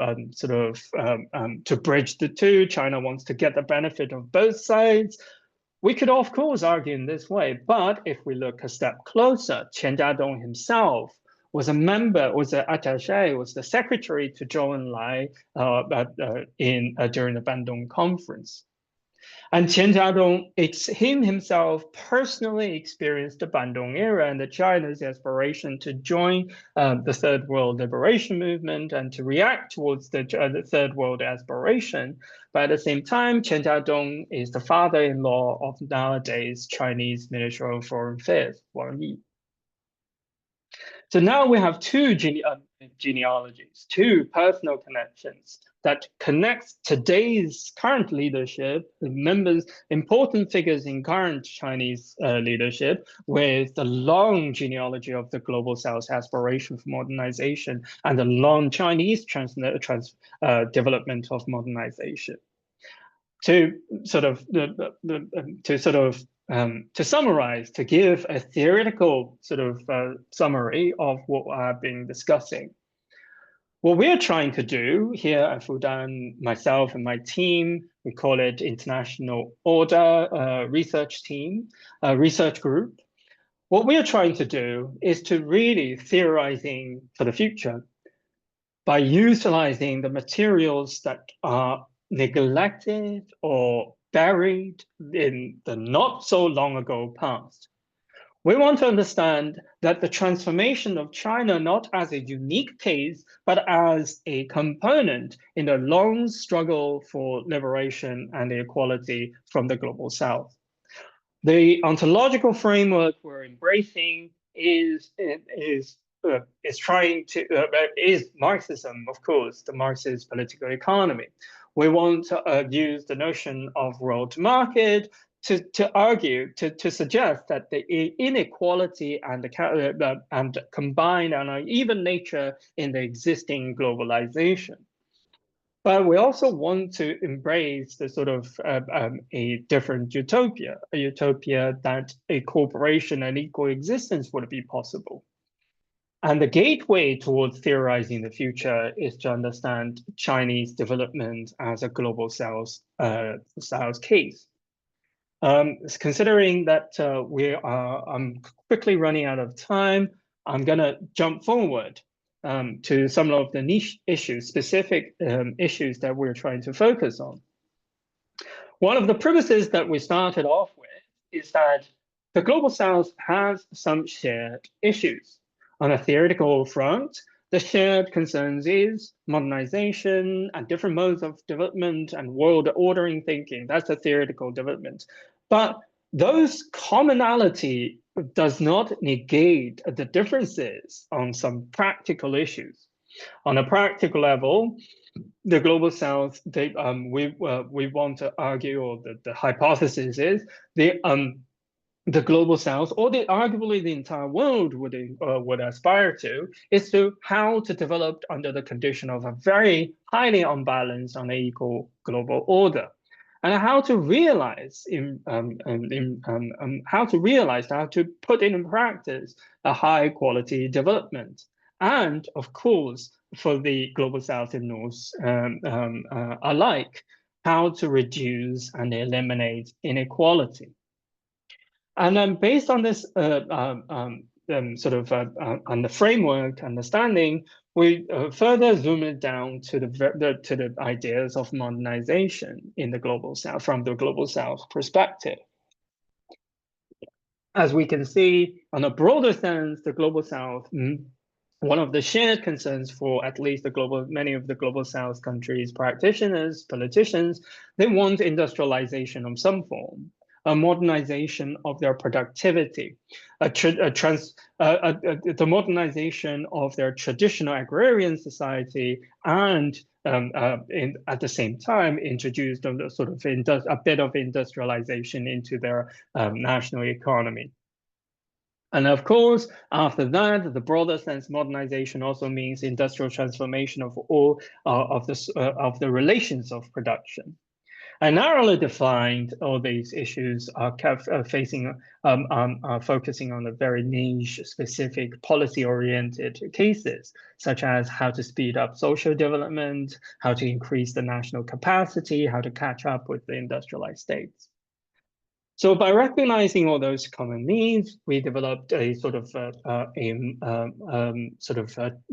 to bridge the two. China wants to get the benefit of both sides. We could, of course, argue in this way, but if we look a step closer, Chen Jiadong himself was a member, was an attaché, was the secretary to Zhou Enlai during the Bandung Conference. And Chen Jiadong, himself personally experienced the Bandung era and China's aspiration to join the Third World Liberation Movement and to react towards the Third World aspiration. But at the same time, Chen Jiadong is the father-in-law of nowadays Chinese Minister of Foreign Affairs, Wang Yi. So now we have two genealogies, two personal connections that connects today's current leadership, members, important figures in current Chinese leadership, with the long genealogy of the Global South aspiration for modernization and the long Chinese development of modernization. To summarize, to give a theoretical summary of what I've been discussing. What we're trying to do here at Fudan, myself and my team, we call it International Order Research Team, Research Group. What we're trying to do is to really theorizing for the future by utilizing the materials that are neglected or buried in the not so long ago past. We want to understand that the transformation of China not as a unique case, but as a component in the long struggle for liberation and equality from the Global South. The ontological framework we're embracing is Marxism, of course, the Marxist political economy. We want to use the notion of world market to argue, to suggest that the inequality and the combined and uneven nature in the existing globalization. But we also want to embrace the a different utopia, a utopia that a cooperation and equal existence would be possible. And the gateway towards theorizing the future is to understand Chinese development as a global South case. Considering that I'm quickly running out of time, I'm gonna jump forward to some of the niche issues, specific issues that we're trying to focus on. One of the premises that we started off with is that the Global South has some shared issues. On a theoretical front, the shared concerns is modernization and different modes of development and world ordering thinking. That's a theoretical development. But those commonality does not negate the differences on some practical issues. On a practical level, the global south, we want to argue, or the hypothesis is the global south, or arguably the entire world would aspire to, is to how to develop under the condition of a very highly unbalanced, unequal global order, and how to realize how to put in practice a high quality development, and of course for the global south and north alike, how to reduce and eliminate inequality. And then based on this on the framework understanding, we further zoom it down to the ideas of modernization in the global south, from the global south perspective. As we can see, on a broader sense, the global south, one of the shared concerns for at least many of the global south countries, practitioners, politicians, they want industrialization of some form, a modernization of their productivity, the modernization of their traditional agrarian society, and at the same time introduced a bit of industrialization into their national economy. And of course, after that, the broader sense, modernization also means industrial transformation of all of the relations of production. And narrowly defined, all these issues are focusing on the very niche, specific, policy-oriented cases, such as how to speed up social development, how to increase the national capacity, how to catch up with the industrialized states. So by recognizing all those common needs, we developed a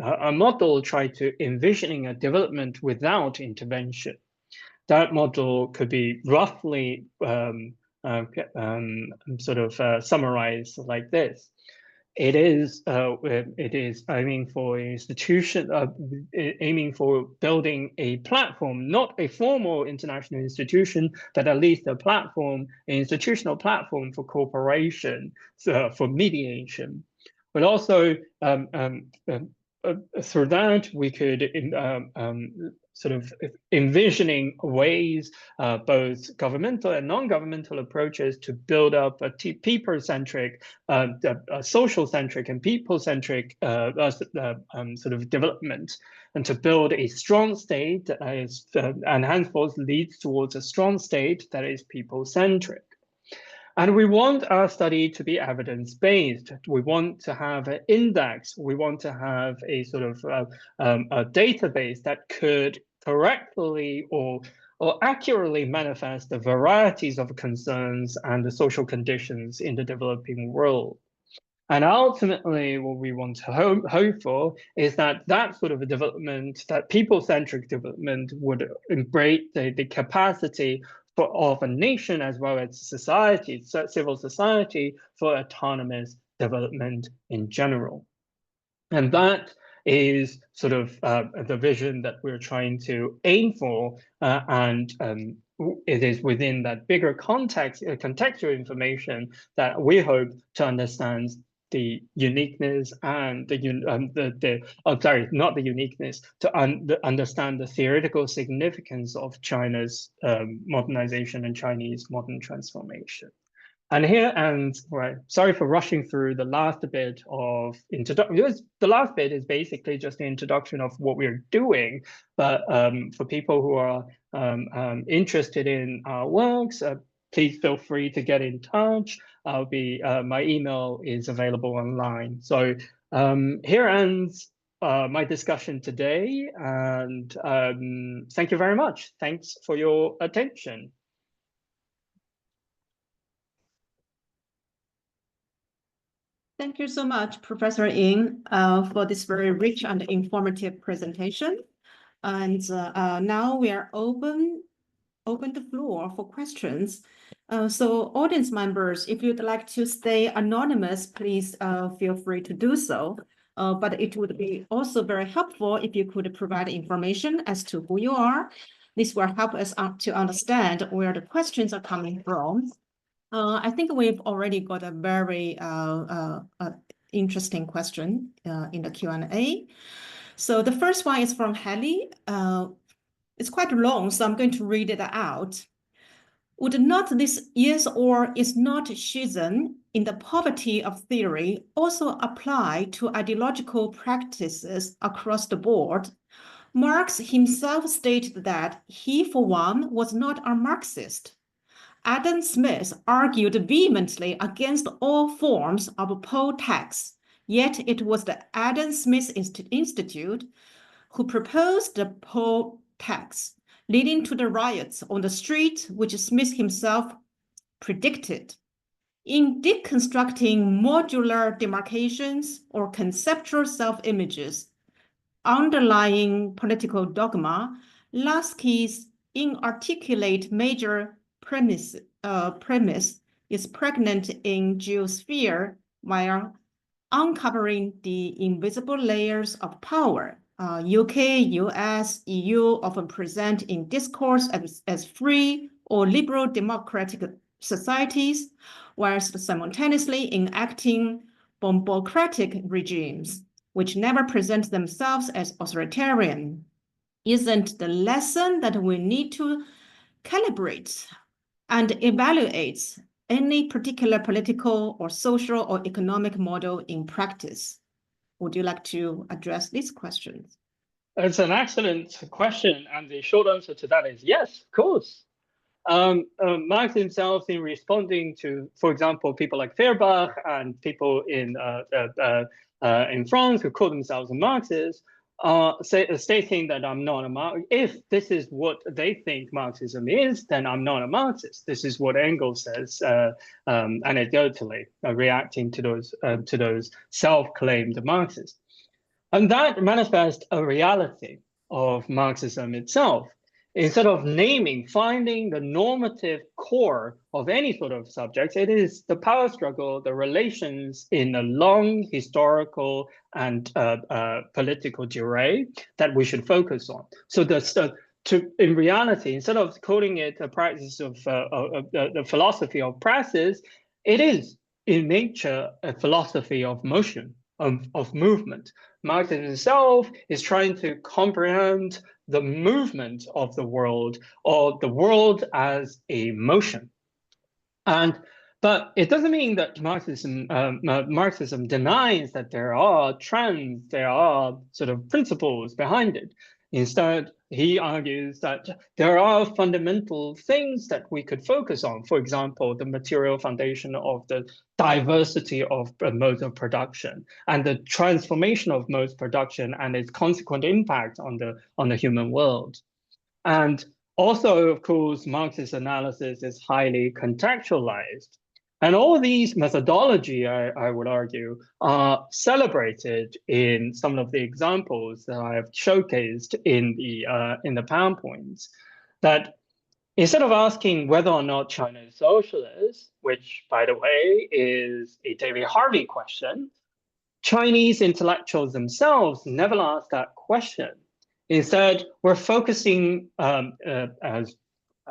a model trying to envisioning a development without intervention. That model could be roughly summarized like this. It is aiming for building a platform, not a formal international institution, but at least a platform, an institutional platform for cooperation, for mediation. But also through that, we could envisioning ways, both governmental and non-governmental approaches to build up a people-centric, social-centric and people-centric development, and to build a strong state that is, and henceforth leads towards a strong state that is people-centric. And we want our study to be evidence-based. We want to have an index. We want to have a a database that could correctly or accurately manifest the varieties of concerns and the social conditions in the developing world. And ultimately, what we want to hope for is that sort of a development, that people-centric development, would embrace the capacity of a nation as well as society, civil society, for autonomous development in general. And that is the vision that we're trying to aim for, and it is within that bigger context, contextual information, that we hope to understand the uniqueness and not the uniqueness, to understand the theoretical significance of China's modernization and Chinese modern transformation. And here, sorry for rushing through the last bit of introduction. The last bit is basically just the introduction of what we're doing. But for people who are interested in our works, please feel free to get in touch. My email is available online. So here ends my discussion today, and thank you very much. Thanks for your attention. Thank you so much, Professor Ying, for this very rich and informative presentation. And now we are open the floor for questions. So audience members, if you'd like to stay anonymous, please feel free to do so. But it would be also very helpful if you could provide information as to who you are. This will help us to understand where the questions are coming from. I think we've already got a very interesting question in the Q&A. So the first one is from Hallie. It's quite long, so I'm going to read it out. Would not this yes or is not schism in the poverty of theory also apply to ideological practices across the board? Marx himself stated that he, for one, was not a Marxist. Adam Smith argued vehemently against all forms of poll tax, yet it was the Adam Smith Institute who proposed the poll tax, leading to the riots on the street, which Smith himself predicted. In deconstructing modular demarcations or conceptual self-images underlying political dogma, Lasky's inarticulate major premise is pregnant in geosphere while uncovering the invisible layers of power. UK, US, EU often present in discourse as free or liberal democratic societies, whilst simultaneously enacting bombocratic regimes, which never present themselves as authoritarian. Isn't the lesson that we need to calibrate and evaluate any particular political or social or economic model in practice? Would you like to address these questions? It's an excellent question, and the short answer to that is yes, of course. Marx himself, in responding to, for example, people like Feuerbach and people in France who call themselves Marxists, stating that I'm not a Marxist. If this is what they think Marxism is, then I'm not a Marxist. This is what Engels says anecdotally, reacting to those self-claimed Marxists. And that manifests a reality of Marxism itself. Instead of finding the normative core of any sort of subject, it is the power struggle, the relations in a long historical and political durée that we should focus on. So in reality, instead of calling it a practice of the philosophy of praxis, it is in nature a philosophy of motion, of movement. Marx himself is trying to comprehend the movement of the world, or the world as a motion. But it doesn't mean that Marxism denies that there are trends, there are sort of principles behind it. Instead, he argues that there are fundamental things that we could focus on. For example, the material foundation of the diversity of modes of production and the transformation of modes of production and its consequent impact on the human world. And also, of course, Marxist analysis is highly contextualized. And all these methodology, I would argue, are celebrated in some of the examples that I have showcased in the PowerPoints. That instead of asking whether or not China is socialist, which, by the way, is a David Harvey question, Chinese intellectuals themselves never ask that question. Instead, we're focusing,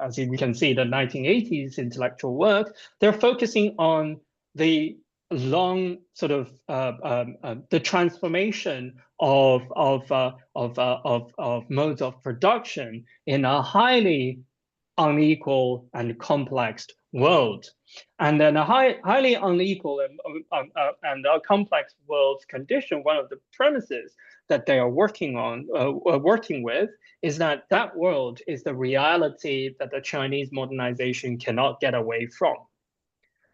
as we can see, the 1980s intellectual work, they're focusing on the long sort of the transformation of modes of production in a highly unequal and complex world. And then a highly unequal and a complex world condition, one of the premises that they are working with is that world is the reality that the Chinese modernization cannot get away from.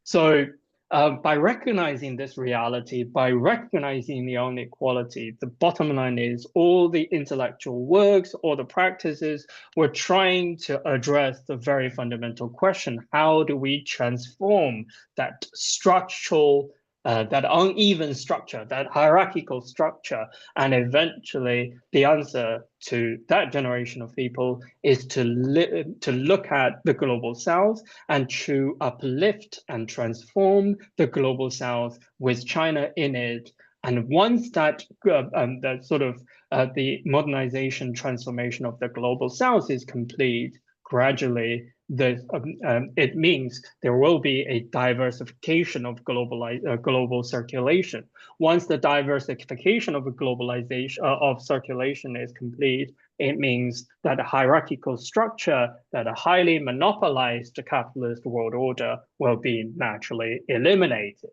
So by recognizing this reality, by recognizing the inequality, the bottom line is all the intellectual works, all the practices, we're trying to address the very fundamental question: how do we transform that structural, that uneven structure, that hierarchical structure? And eventually the answer to that generation of people is to look at the global south and to uplift and transform the global south with China in it. And once that the modernization transformation of the global south is complete, gradually it means there will be a diversification of global circulation. Once the diversification of globalization of circulation is complete, it means that a hierarchical structure, that a highly monopolized capitalist world order will be naturally eliminated.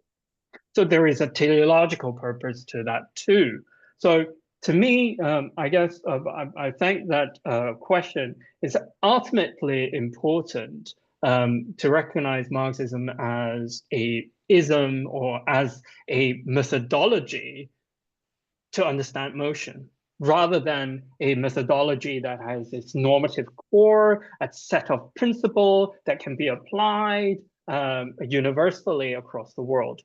So there is a teleological purpose to that too. So to me, I guess I think that question is ultimately important to recognize Marxism as a ism or as a methodology to understand motion, rather than a methodology that has its normative core, a set of principles that can be applied universally across the world.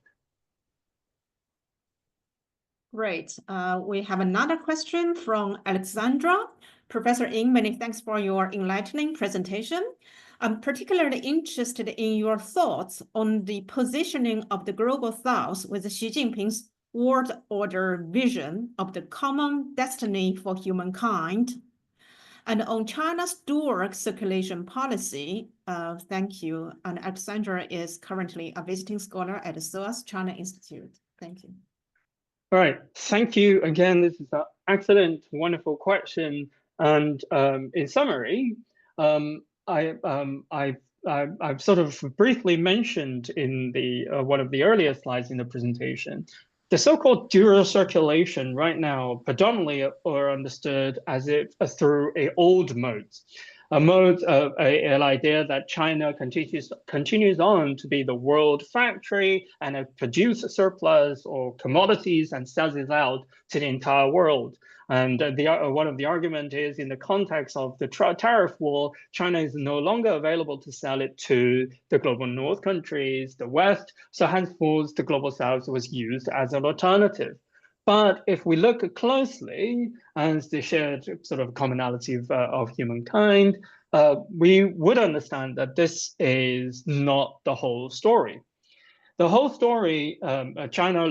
Great. We have another question from Alexandra. Professor Ng, many thanks for your enlightening presentation. I'm particularly interested in your thoughts on the positioning of the Global South with Xi Jinping's world order vision of the common destiny for humankind, and on China's dual circulation policy. Thank you. And Alexandra is currently a visiting scholar at the SOAS China Institute. Thank you. All right, thank you again. This is an excellent, wonderful question. And in summary, I've sort of briefly mentioned in the one of the earlier slides in the presentation, the so-called dual circulation right now predominantly are understood as if through a old modes. A mode of an idea that China continues on to be the world factory and produce surplus or commodities and sells it out to the entire world. And one of the argument is in the context of the tariff war, China is no longer available to sell it to the global North countries, the West. So henceforth, the global South was used as an alternative. But if we look closely as the shared sort of commonality of humankind, we would understand that this is not the whole story. The whole story, China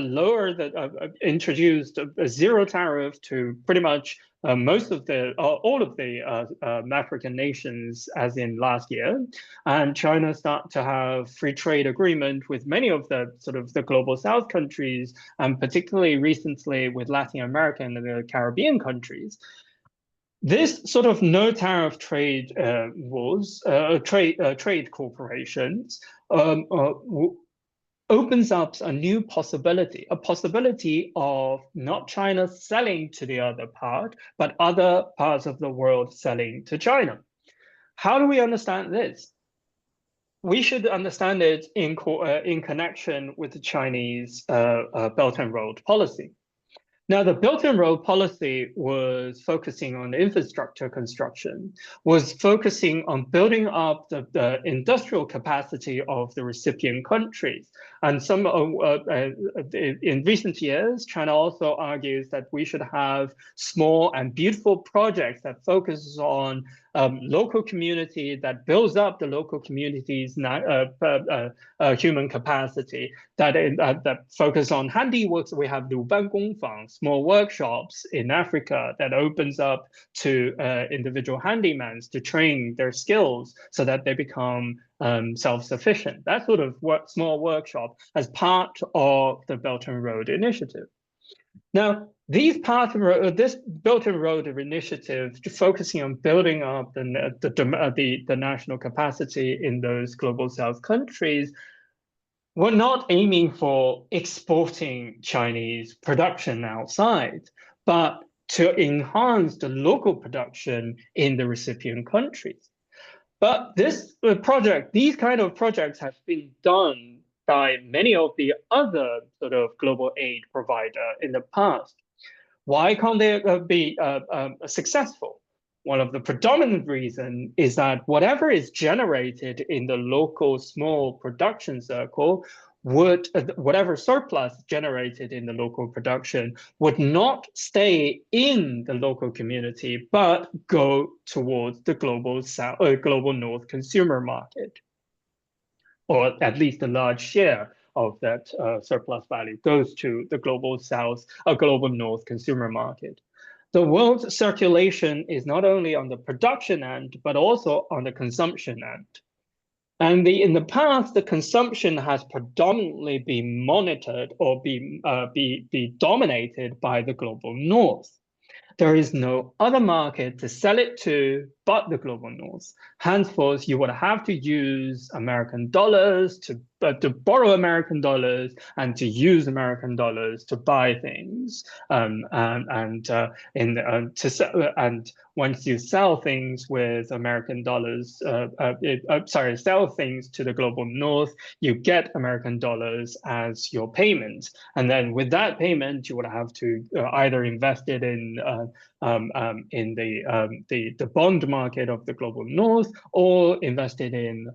introduced a zero tariff to pretty much most of all of the African nations as in last year, and China start to have free trade agreement with many of the sort of the global South countries, and particularly recently with Latin America and the Caribbean countries. This sort of no tariff trade wars, trade corporations opens up a new possibility, a possibility of not China selling to the other part, but other parts of the world selling to China. How do we understand this? We should understand it in connection with the Chinese Belt and Road policy. Now, the Belt and Road policy was focusing on infrastructure construction, was focusing on building up the industrial capacity of the recipient countries. And some in recent years, China also argues that we should have small and beautiful projects that focuses on local community, that builds up the local community's human capacity, that focus on handiworks. We have Liu Ban Gongfang, small workshops in Africa that opens up to individual handymans to train their skills so that they become self-sufficient. That sort of small workshop as part of the Belt and Road Initiative. Now, this Belt and Road Initiative, focusing on building up the national capacity in those global South countries, were not aiming for exporting Chinese production outside, but to enhance the local production in the recipient countries. But this project, these kind of projects have been done by many of the other sort of global aid provider in the past. Why can't they be successful? One of the predominant reasons is that whatever is generated in the local small production circle whatever surplus generated in the local production would not stay in the local community, but go towards the global South, global North consumer market, or at least a large share of that surplus value goes to the global South, global North consumer market. the world circulation is not only on the production end, but also on the consumption end. And in the past, the consumption has predominantly been monitored or be dominated by the global north. There is no other market to sell it to but the global north. Henceforth, you would have to use American dollars to borrow American dollars and to use American dollars to buy things. And once you sell things with American dollars, sell things to the global north, you get American dollars as your payment. And then with that payment, you would have to either invest it in the bond market of the global north, or invested in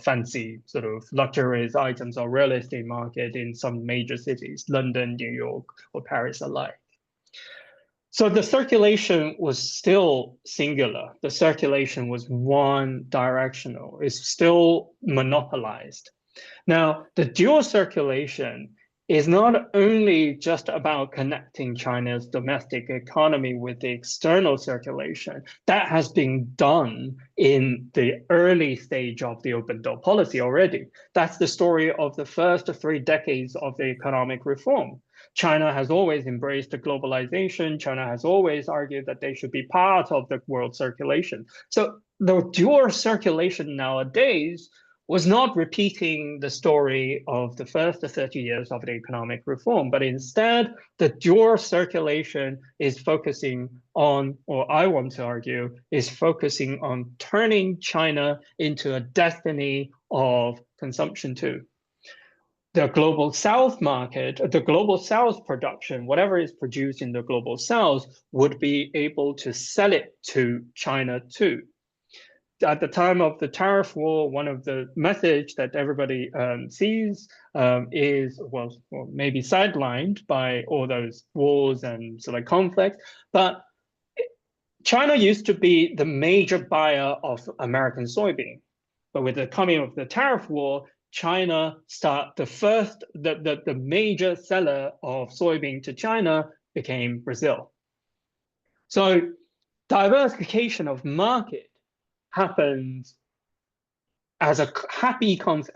fancy sort of luxurious items or real estate market in some major cities, London, New York, or Paris alike. So the circulation was still singular. The circulation was one directional. It's still monopolized. Now, the dual circulation is not only just about connecting China's domestic economy with the external circulation. That has been done in the early stage of the open door policy already. That's the story of the first 3 decades of the economic reform. China has always embraced the globalization. China has always argued that they should be part of the world circulation. So the dual circulation nowadays was not repeating the story of the first 30 years of the economic reform, but instead the dual circulation is focusing on, or I want to argue, is focusing on turning China into a destiny of consumption too. The global south market, the global south production, whatever is produced in the global south, would be able to sell it to China too. At the time of the tariff war, one of the message that everybody sees is, well, maybe sidelined by all those wars and sort of conflicts, but China used to be the major buyer of American soybean. But with the coming of the tariff war, China the major seller of soybean to China became Brazil. So diversification of market happens as a happy consequence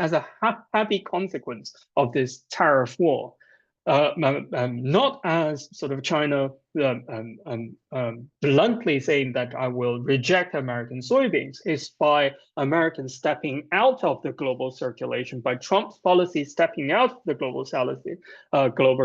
of this tariff war, not as sort of China bluntly saying that I will reject American soybeans. It's by Americans stepping out of the global circulation, by Trump's policy stepping out of the global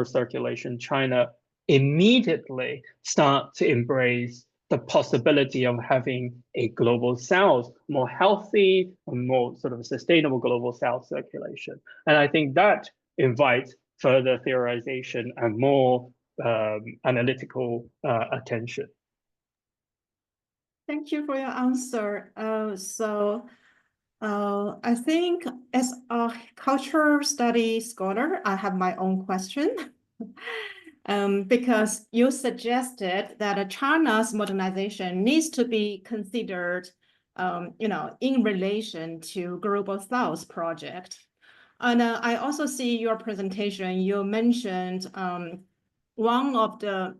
circulation, China immediately start to embrace the possibility of having a global south, more healthy, and more sort of sustainable global south circulation. And I think that invites further theorization and more analytical attention. Thank you for your answer. I think as a cultural study scholar, I have my own question. Because you suggested that China's modernization needs to be considered, in relation to Global South project. And I also see your presentation, you mentioned one of the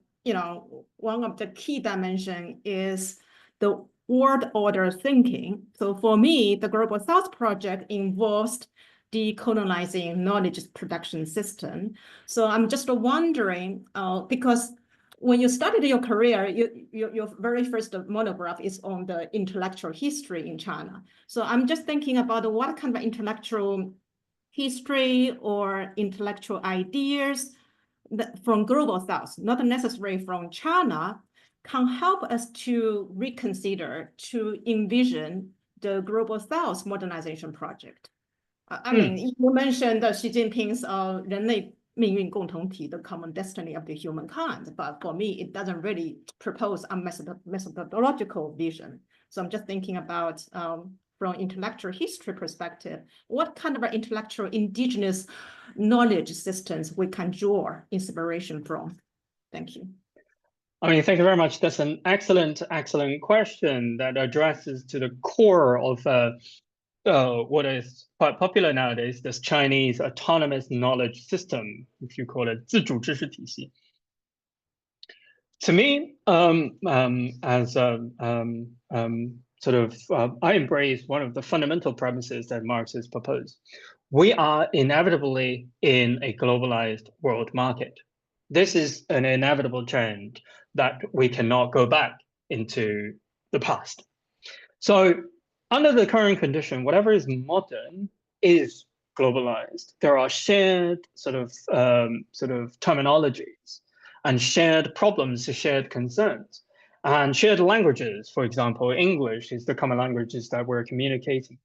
key dimension is the world order thinking. So for me, the Global South project involves decolonizing knowledge production system. So I'm just wondering, because when you started your career, your very first monograph is on the intellectual history in China. So I'm just thinking about what kind of intellectual history or intellectual ideas from Global South, not necessarily from China, can help us to reconsider, to envision the Global South modernization project. I mean, you mentioned Xi Jinping's 人类命运共同体, the common destiny of the humankind, but for me, it doesn't really propose a methodological vision. So I'm just thinking about, from intellectual history perspective, what kind of intellectual indigenous knowledge systems we can draw inspiration from? Thank you. I mean, thank you very much. That's an excellent question that addresses to the core of what is quite popular nowadays, this Chinese autonomous knowledge system, if you call it 自主知识体系. To me, as I embrace one of the fundamental premises that Marx has proposed. We are inevitably in a globalized world market. This is an inevitable trend that we cannot go back into the past. So under the current condition, whatever is modern is globalized. There are shared sort of terminologies and shared problems, shared concerns, and shared languages. For example, English is the common languages that we're communicating.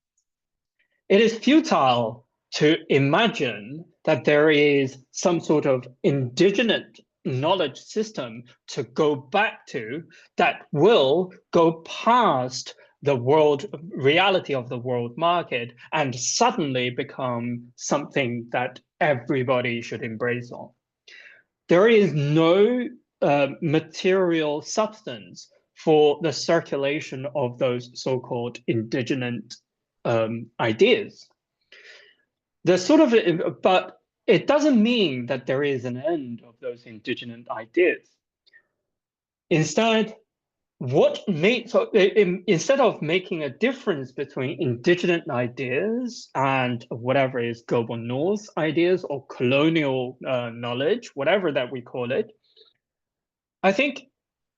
It is futile to imagine that there is some sort of indigenous knowledge system to go back to that will go past the world reality of the world market and suddenly become something that everybody should embrace on. There is no material substance for the circulation of those so-called indigenous ideas. But it doesn't mean that there is an end of those indigenous ideas. Instead, instead of making a difference between indigenous ideas and whatever is global north ideas or colonial knowledge, whatever that we call it, I think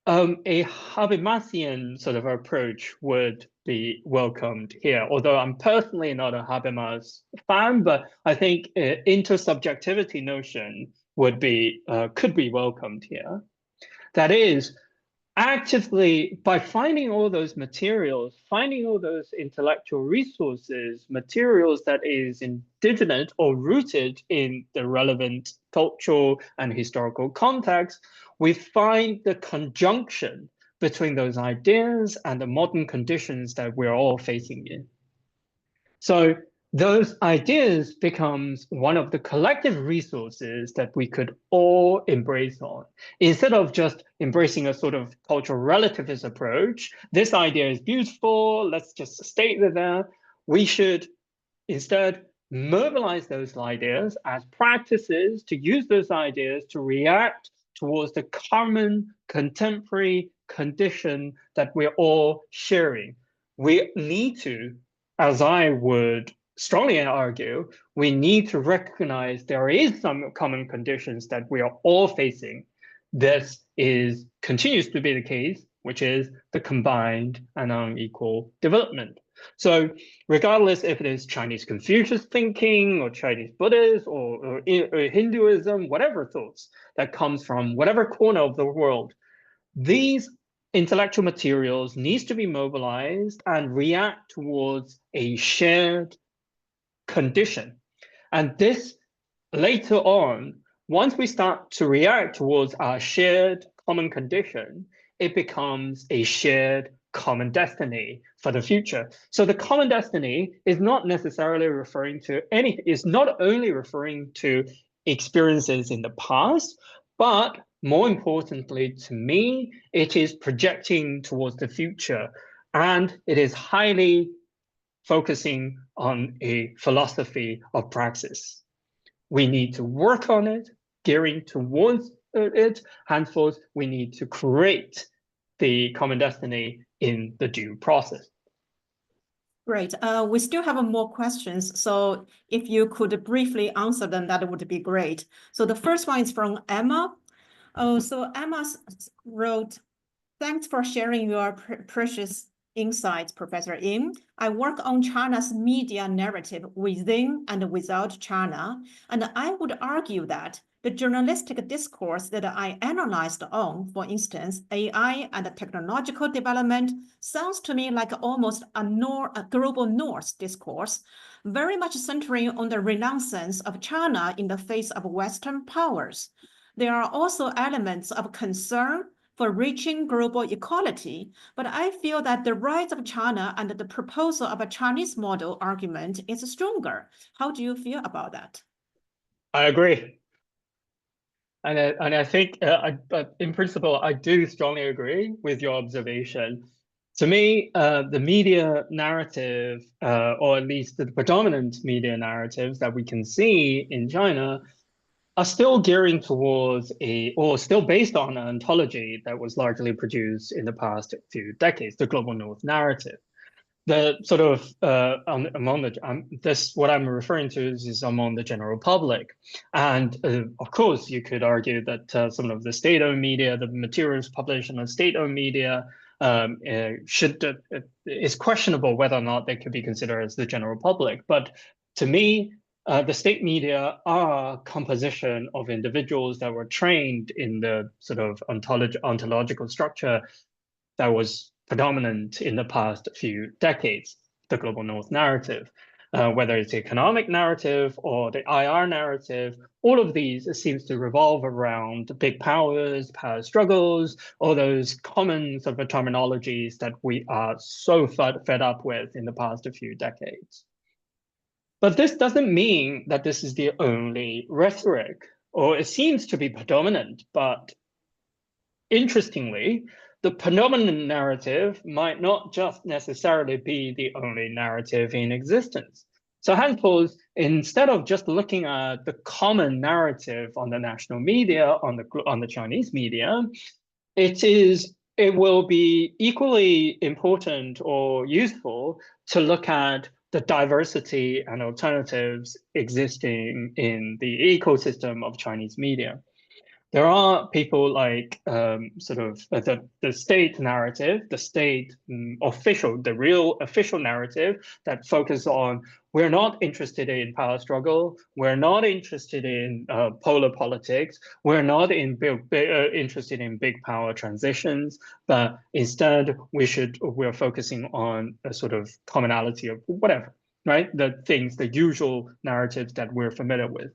a Habermasian sort of approach would be welcomed here. Although I'm personally not a Habermas fan, but I think intersubjectivity notion could be welcomed here. That is, actively, by finding all those materials, finding all those intellectual resources, materials that is indigenous or rooted in the relevant cultural and historical context, we find the conjunction between those ideas and the modern conditions that we're all facing in. So those ideas becomes one of the collective resources that we could all embrace on. Instead of just embracing a sort of cultural relativist approach, this idea is beautiful, let's just stay with that. We should instead mobilize those ideas as practices to use those ideas to react towards the common contemporary condition that we're all sharing. We need to, as I would strongly argue, we need to recognize there is some common conditions that we are all facing. This continues to be the case, which is the combined and unequal development. So regardless if it is Chinese Confucius thinking or Chinese Buddhist or Hinduism, whatever thoughts that comes from whatever corner of the world, these intellectual materials needs to be mobilized and react towards a shared condition. And this later on, once we start to react towards our shared common condition, it becomes a shared common destiny for the future. So the common destiny is not necessarily referring to anything, it's not only referring to experiences in the past, but more importantly to me, it is projecting towards the future. And it is highly focusing on a philosophy of praxis. We need to work on it, gearing towards it, henceforth, we need to create the common destiny in the due process. Great. We still have more questions. So if you could briefly answer them, that would be great. So the first one is from Emma. So Emma wrote, thanks for sharing your precious insights, Professor Yin. I work on China's media narrative within and without China, and I would argue that the journalistic discourse that I analyzed on, for instance, AI and technological development, sounds to me like almost a global north discourse, very much centering on the renaissance of China in the face of Western powers. There are also elements of concern for reaching global equality, but I feel that the rise of China and the proposal of a Chinese model argument is stronger. How do you feel about that? I agree. And I think, in principle, I do strongly agree with your observation. To me, the media narrative, or at least the predominant media narratives that we can see in China, are still gearing towards or still based on an ontology that was largely produced in the past few decades, the global north narrative. The sort of among the this what I'm referring to is among the general public, and of course you could argue that some of the state-owned media, the materials published on state-owned media, is questionable whether or not they could be considered as the general public. But to me, the state media are a composition of individuals that were trained in the sort of ontological structure that was predominant in the past few decades, the global north narrative. Whether it's the economic narrative or the IR narrative, all of these seems to revolve around big powers, power struggles, all those common sort of terminologies that we are so fed up with in the past few decades. But this doesn't mean that this is the only rhetoric, or it seems to be predominant, but interestingly, the predominant narrative might not just necessarily be the only narrative in existence. So henceforth, instead of just looking at the common narrative on the national media, on the Chinese media, it will be equally important or useful to look at the diversity and alternatives existing in the ecosystem of Chinese media. There are people like sort of the state narrative, the state the real official narrative that focus on we're not interested in power struggle, we're not interested in polar politics, we're not interested in big power transitions, but instead we're focusing on a sort of commonality of whatever, right? The usual narratives that we're familiar with.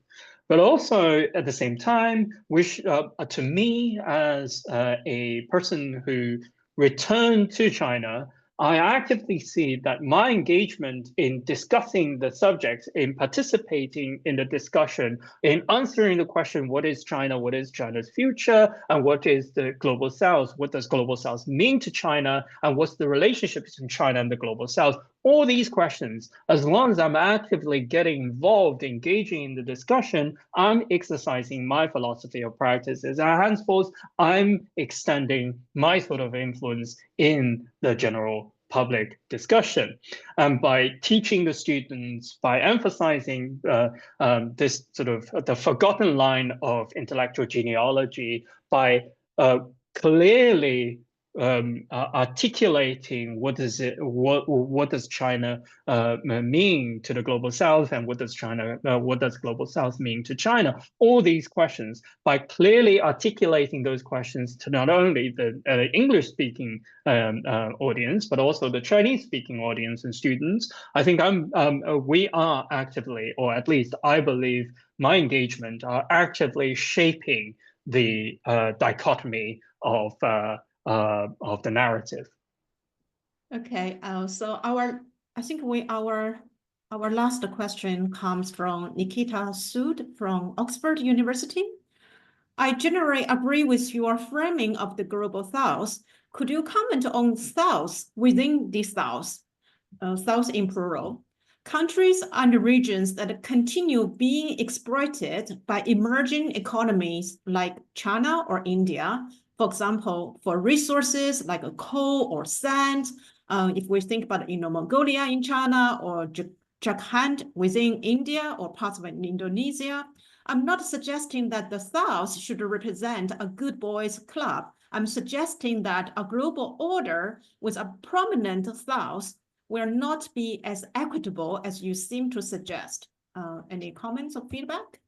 But also at the same time, to me, as a person who returned to China, I actively see that my engagement in discussing the subject, in participating in the discussion, in answering the question, what is China, what is China's future, and what is the global south, what does global south mean to China, and what's the relationship between China and the global south? All these questions, as long as I'm actively getting involved, engaging in the discussion, I'm exercising my philosophy of practices. And henceforth, I'm extending my sort of influence in the general public discussion. And by teaching the students, by emphasizing this sort of the forgotten line of intellectual genealogy, by clearly articulating what does China mean to the global south, and what does global south mean to China? All these questions, by clearly articulating those questions to not only the English-speaking audience, but also the Chinese-speaking audience and students, I think we are actively, or at least I believe my engagement are actively shaping the dichotomy of the narrative. Okay, so our last question comes from Nikita Sood from Oxford University. I generally agree with your framing of the global south. Could you comment on south within the south, south in plural, countries and regions that continue being exploited by emerging economies like China or India? For example, for resources like coal or sand, if we think about Inner Mongolia in China or Jharkhand within India or parts of Indonesia, I'm not suggesting that the South should represent a good boys club. I'm suggesting that a global order with a prominent South will not be as equitable as you seem to suggest. Any comments or feedback?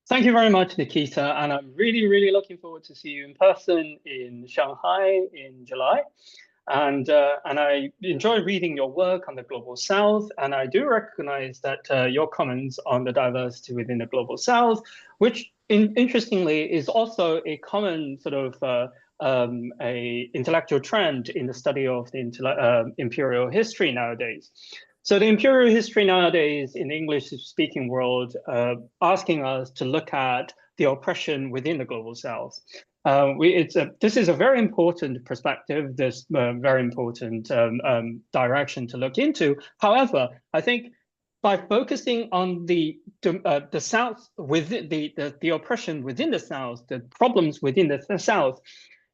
Thank you very much, Nikita. And I'm really, really looking forward to see you in person in Shanghai in July. And I enjoy reading your work on the Global South, and I do recognize that your comments on the diversity within the Global South, which interestingly is also a common sort of a intellectual trend in the study of the imperial history nowadays. So the imperial history nowadays in the English-speaking world, asking us to look at the oppression within the Global South. This is a very important perspective, this very important direction to look into. However, I think by focusing on the South, within the oppression within the South, the problems within the South,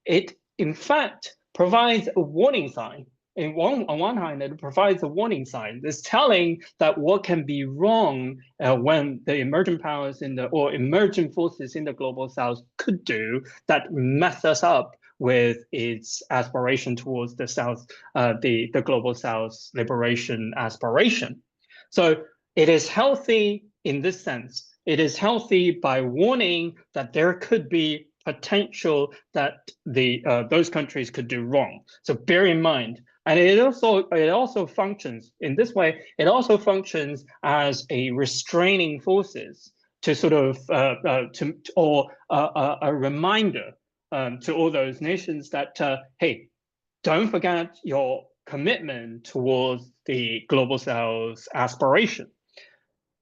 it in fact provides a warning sign. On one hand, it provides a warning sign. It's telling that what can be wrong when the emerging powers or emerging forces in the global South could do that mess us up with its aspiration towards the South, the global South's liberation aspiration. So it is healthy in this sense. It is healthy by warning that there could be potential that those countries could do wrong. So bear in mind. And it also functions in this way. It also functions as a restraining forces to sort of a reminder to all those nations that hey, don't forget your commitment towards the global South's aspiration.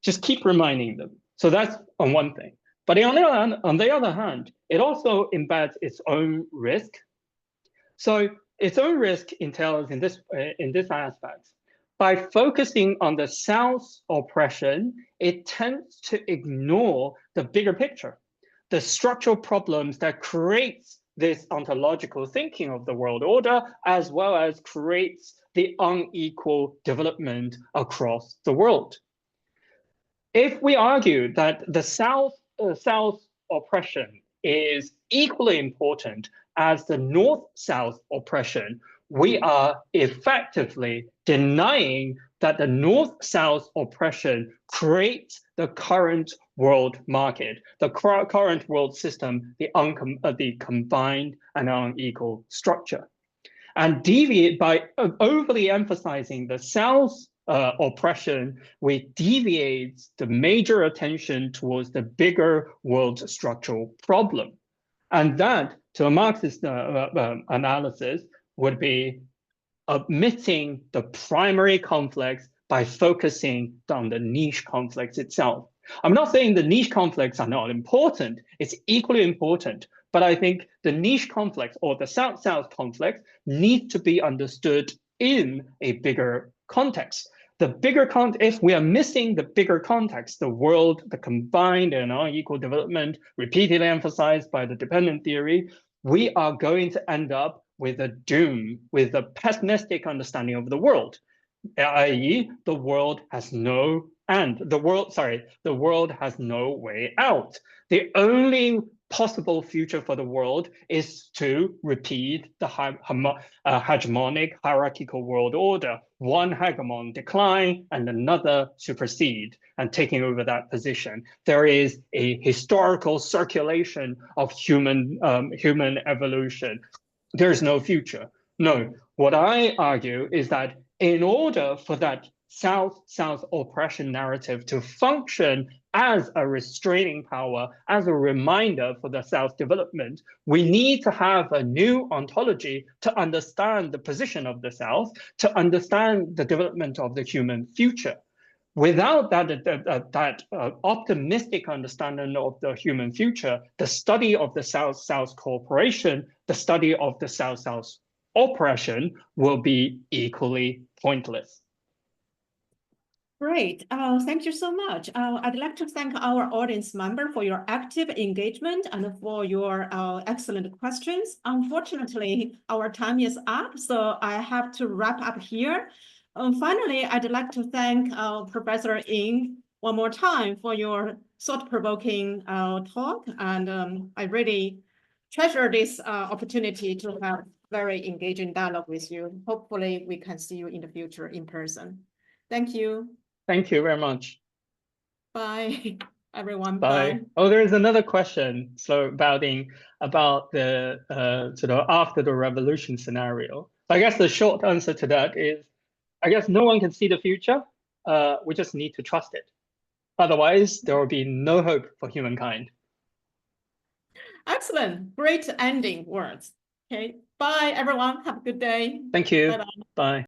Just keep reminding them. So that's on one thing. But on the other hand, it also embeds its own risk. So its own risk entails in this aspect. By focusing on the South's oppression, it tends to ignore the bigger picture, the structural problems that creates this ontological thinking of the world order, as well as creates the unequal development across the world. If we argue that the South's oppression is equally important as the North-South oppression, we are effectively denying that the North-South oppression creates the current world market, the current world system, the combined and unequal structure. And deviate by overly emphasizing the South's oppression, we deviate the major attention towards the bigger world structural problem. And that, to a Marxist analysis, would be omitting the primary conflicts by focusing on the niche conflicts itself. I'm not saying the niche conflicts are not important. It's equally important. But I think the niche conflicts or the South-South conflicts need to be understood in a bigger context. If we are missing the bigger context, the world, the combined and unequal development, repeatedly emphasized by the dependent theory, we are going to end up with a doom, with a pessimistic understanding of the world, i.e., the world has no end. The world has no way out. The only possible future for the world is to repeat the hegemonic hierarchical world order. One hegemon decline and another supersede and taking over that position. There is a historical circulation of human evolution. There's no future. No, what I argue is that in order for that South-South oppression narrative to function as a restraining power, as a reminder for the South development, we need to have a new ontology to understand the position of the South, to understand the development of the human future. Without that optimistic understanding of the human future, the study of the South-South cooperation, the study of the South-South oppression will be equally pointless. Great. Thank you so much. I'd like to thank our audience member for your active engagement and for your excellent questions. Unfortunately, our time is up, so I have to wrap up here. Finally, I'd like to thank Professor Ying one more time for your thought-provoking talk. And I really treasure this opportunity to have very engaging dialogue with you. Hopefully, we can see you in the future in person. Thank you. Thank you very much. Bye, everyone. Bye. Oh, there is another question. So about the sort of after the revolution scenario. I guess the short answer to that is, I guess no one can see the future. We just need to trust it. Otherwise, there will be no hope for humankind. Excellent. Great ending words. Okay. Bye, everyone. Have a good day. Thank you. Bye-bye. Bye.